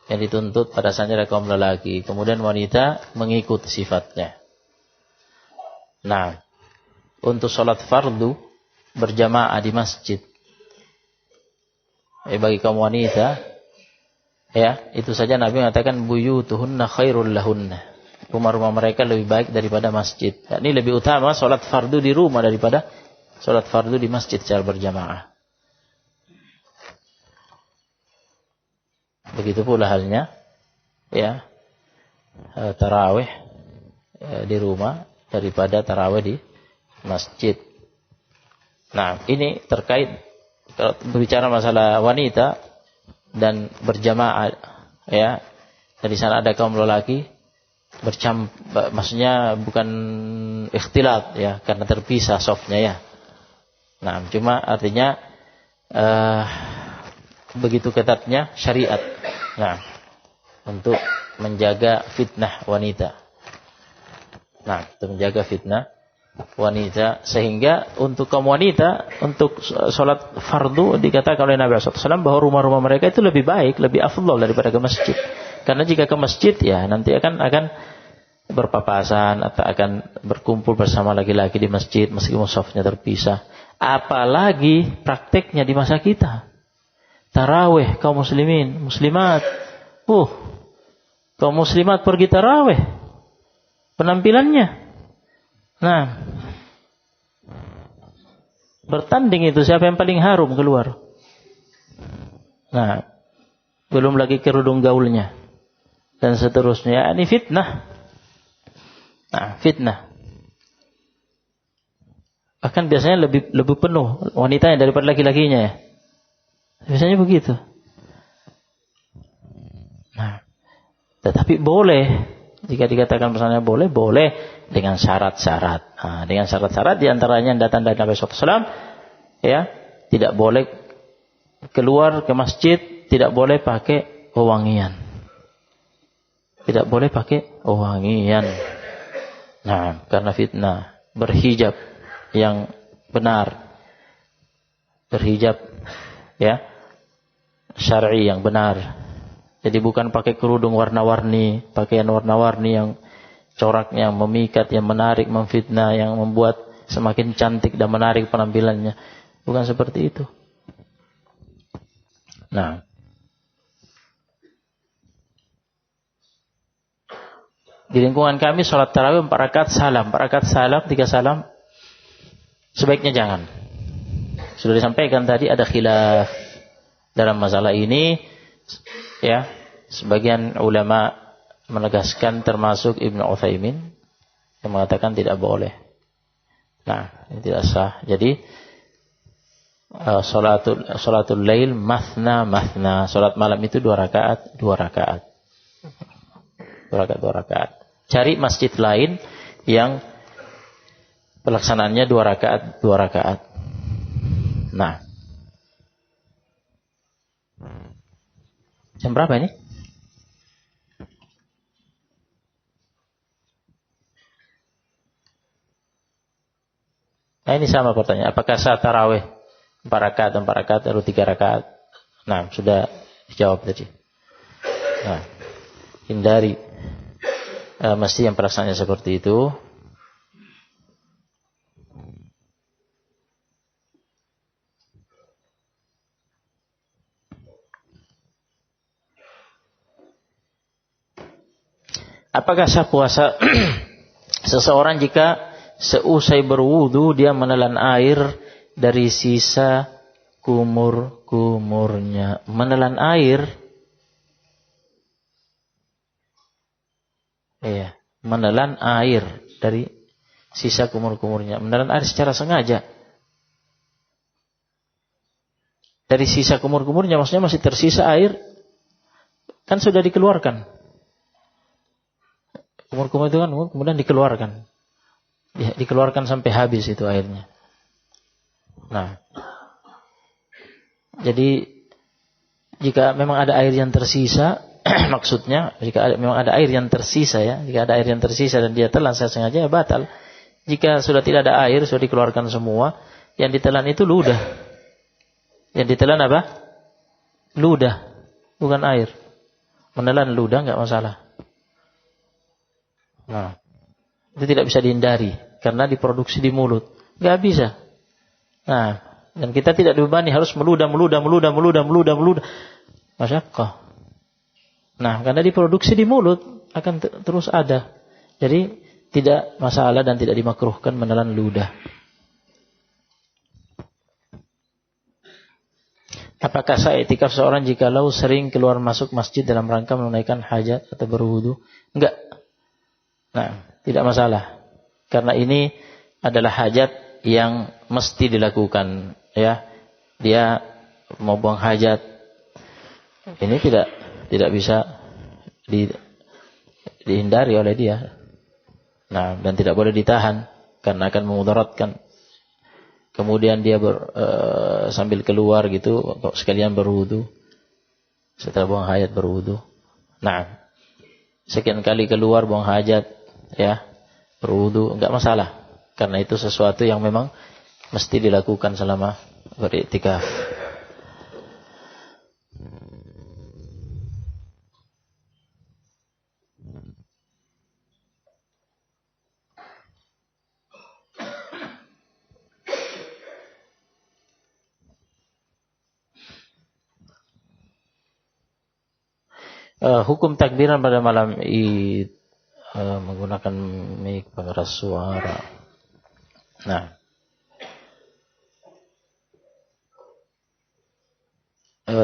yang dituntut pada saatnya kaum lelaki. Kemudian wanita mengikuti sifatnya. Nah, untuk sholat fardu berjamaah di masjid, bagi kaum wanita, ya, itu saja Nabi mengatakan buyutuhunna khairul lahunna. Rumah-rumah mereka lebih baik daripada masjid. Ini lebih utama sholat fardu di rumah daripada sholat fardu di masjid secara berjamaah. Begitu pula halnya, ya, tarawih di rumah daripada tarawih di masjid. Nah, ini terkait berbicara masalah wanita dan berjamaah, ya. Dari sana ada kaum lelaki maksudnya bukan ikhtilat, ya, karena terpisah safnya, ya. Nah, cuma artinya begitu ketatnya syariat. Nah, untuk menjaga fitnah wanita. Nah, untuk menjaga fitnah wanita, sehingga untuk kaum wanita untuk sholat fardu dikatakan oleh Nabi SAW bahwa rumah-rumah mereka itu lebih baik, lebih afdal daripada ke masjid. Karena jika ke masjid, ya, nanti akan berpapasan atau akan berkumpul bersama laki-laki di masjid meskipun shafnya terpisah. Apalagi prakteknya di masa kita. Tarawih kaum muslimin, muslimat. Kaum muslimat pergi tarawih. Penampilannya. Nah, bertanding itu siapa yang paling harum keluar. Nah, belum lagi kerudung gaulnya dan seterusnya. Ini fitnah. Nah, fitnah. Bahkan biasanya lebih penuh wanitanya daripada laki-lakinya, ya. Biasanya begitu. Nah, tetapi boleh, jika dikatakan misalnya boleh dengan syarat-syarat. Nah, dengan syarat-syarat diantaranya yang datang dari Nabi SAW, ya, tidak boleh keluar ke masjid, tidak boleh pakai wewangian. Tidak boleh pakai wewangian. Nah, karena fitnah. Berhijab yang benar. Berhijab, ya, syar'i yang benar. Jadi bukan pakai kerudung warna-warni, pakaian warna-warni yang coraknya, yang memikat, yang menarik, memfitnah, yang membuat semakin cantik dan menarik penampilannya. Bukan seperti itu. Nah, di lingkungan kami sholat tarawih 4 rakaat salam, 3 salam, sebaiknya jangan. Sudah disampaikan tadi ada khilaf dalam masalah ini, ya. Sebagian ulama menegaskan termasuk Ibnu Utsaimin yang mengatakan tidak boleh. Nah, ini tidak sah. Jadi salatul lail mathna. Salat malam itu 2 rakaat. 2 rakaat. Cari masjid lain yang pelaksanaannya 2 rakaat. Nah, jam berapa ini? Nah, ini sama pertanyaan. Apakah sah tarawih 4 rakaat atau 3 rakaat? Nah, sudah dijawab tadi. Nah, hindari masjid yang pelaksanaannya seperti itu. Apakah sah puasa seseorang jika seusai berwudu dia menelan air dari sisa kumur-kumurnya? Menelan air, iya, menelan air dari sisa kumur-kumurnya. Menelan air secara sengaja dari sisa kumur-kumurnya, maksudnya masih tersisa air, kan sudah dikeluarkan. Kumur-kumur itu kan kemudian dikeluarkan. Ya, dikeluarkan sampai habis itu airnya. Nah, Jadi jika memang ada air yang tersisa, maksudnya memang ada air yang tersisa ya, jika ada air yang tersisa dan dia telan secara sengaja ya batal. Jika sudah tidak ada air, sudah dikeluarkan semua, yang ditelan itu ludah. Yang ditelan apa? Ludah, bukan air. Menelan ludah enggak masalah. Nah, itu tidak bisa dihindari karena diproduksi di mulut. Enggak bisa. Nah, dan kita tidak dibebani harus meludah. Masyaqqah. Nah, karena diproduksi di mulut akan terus ada. Jadi tidak masalah dan tidak dimakruhkan menelan ludah. Apakah sah i'tikaf seorang jikalau sering keluar masuk masjid dalam rangka menunaikan hajat atau berwudu? Enggak. Nah, tidak masalah. Karena ini adalah hajat yang mesti dilakukan. Ya, dia mau buang hajat, ini tidak bisa dihindari oleh dia. Nah, dan tidak boleh ditahan karena akan memudaratkan. Kemudian dia sambil keluar gitu, sekalian berwudu. Setelah buang hajat berwudu. Nah, sekian kali keluar buang hajat, ya, berwudu, enggak masalah. Karena itu sesuatu yang memang mesti dilakukan selama beriktikaf. Hukum takbiran pada malam Id menggunakan mic pengeras suara. Nah,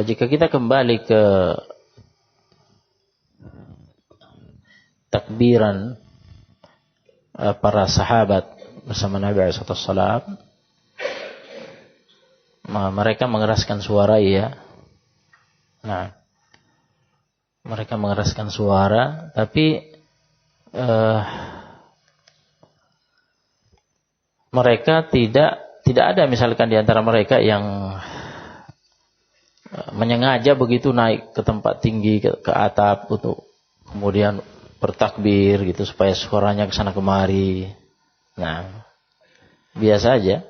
jika kita kembali ke takbiran para sahabat bersama Nabi SAW, mereka mengeraskan suara, ya. Nah, mereka mengeraskan suara, tapi mereka tidak ada misalkan di antara mereka yang menyengaja begitu naik ke tempat tinggi, ke atap untuk kemudian bertakbir gitu supaya suaranya kesana kemari. Nah, biasa aja,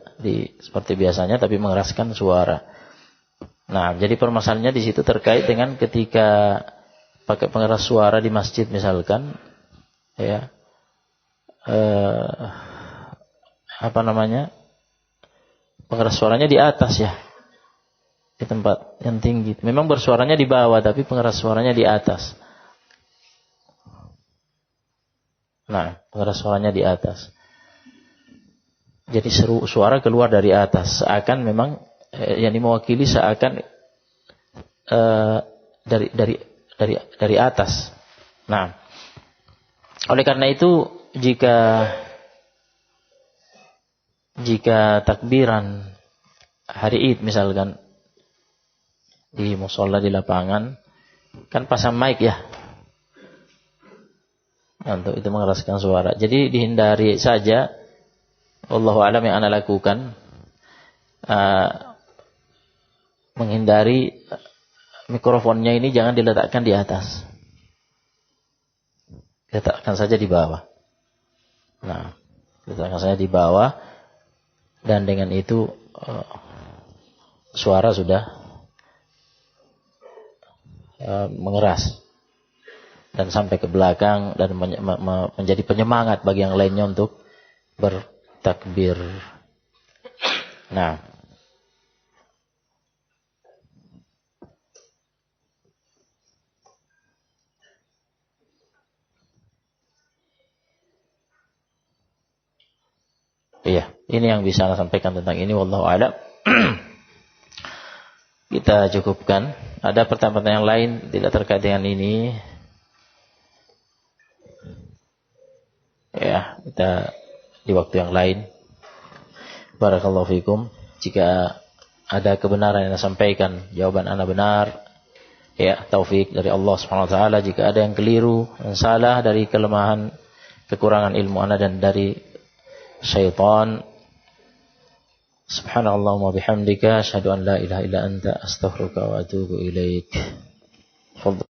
seperti biasanya tapi mengeraskan suara. Nah, jadi permasalahannya di situ terkait dengan ketika pakai pengeras suara di masjid misalkan, ya, pengeras suaranya di atas, ya, di tempat yang tinggi. Memang bersuaranya di bawah tapi pengeras suaranya di atas. Nah, pengeras suaranya di atas. Jadi suara keluar dari atas, seakan memang yang mewakili seakan dari atas. Nah, oleh karena itu jika takbiran hari Id misalkan di musholla di lapangan kan pasang mic, ya, untuk itu mengeraskan suara. Jadi dihindari saja. Wallahu a'lam yang ana lakukan, menghindari mikrofonnya ini jangan diletakkan di atas. Letakkan saja di bawah. Nah, letakkan saja di bawah, dan dengan itu suara sudah mengeras dan sampai ke belakang dan menjadi penyemangat bagi yang lainnya untuk bertakbir. Nah, iya, ini yang bisa saya sampaikan tentang ini. Wallahu a'lam. Kita cukupkan. Ada pertanyaan yang lain tidak terkait dengan ini? Ya, kita di waktu yang lain. Barakallahu fikum. Jika ada kebenaran yang disampaikan, jawaban ana benar, ya, taufik dari Allah Subhanahu wa taala. Jika ada yang keliru, yang salah dari kelemahan, kekurangan ilmu ana dan dari syaitan, Subhanallahumma bihamdika asyhadu an la ilaha illa anta astaghfiruka wa atubu ilaik.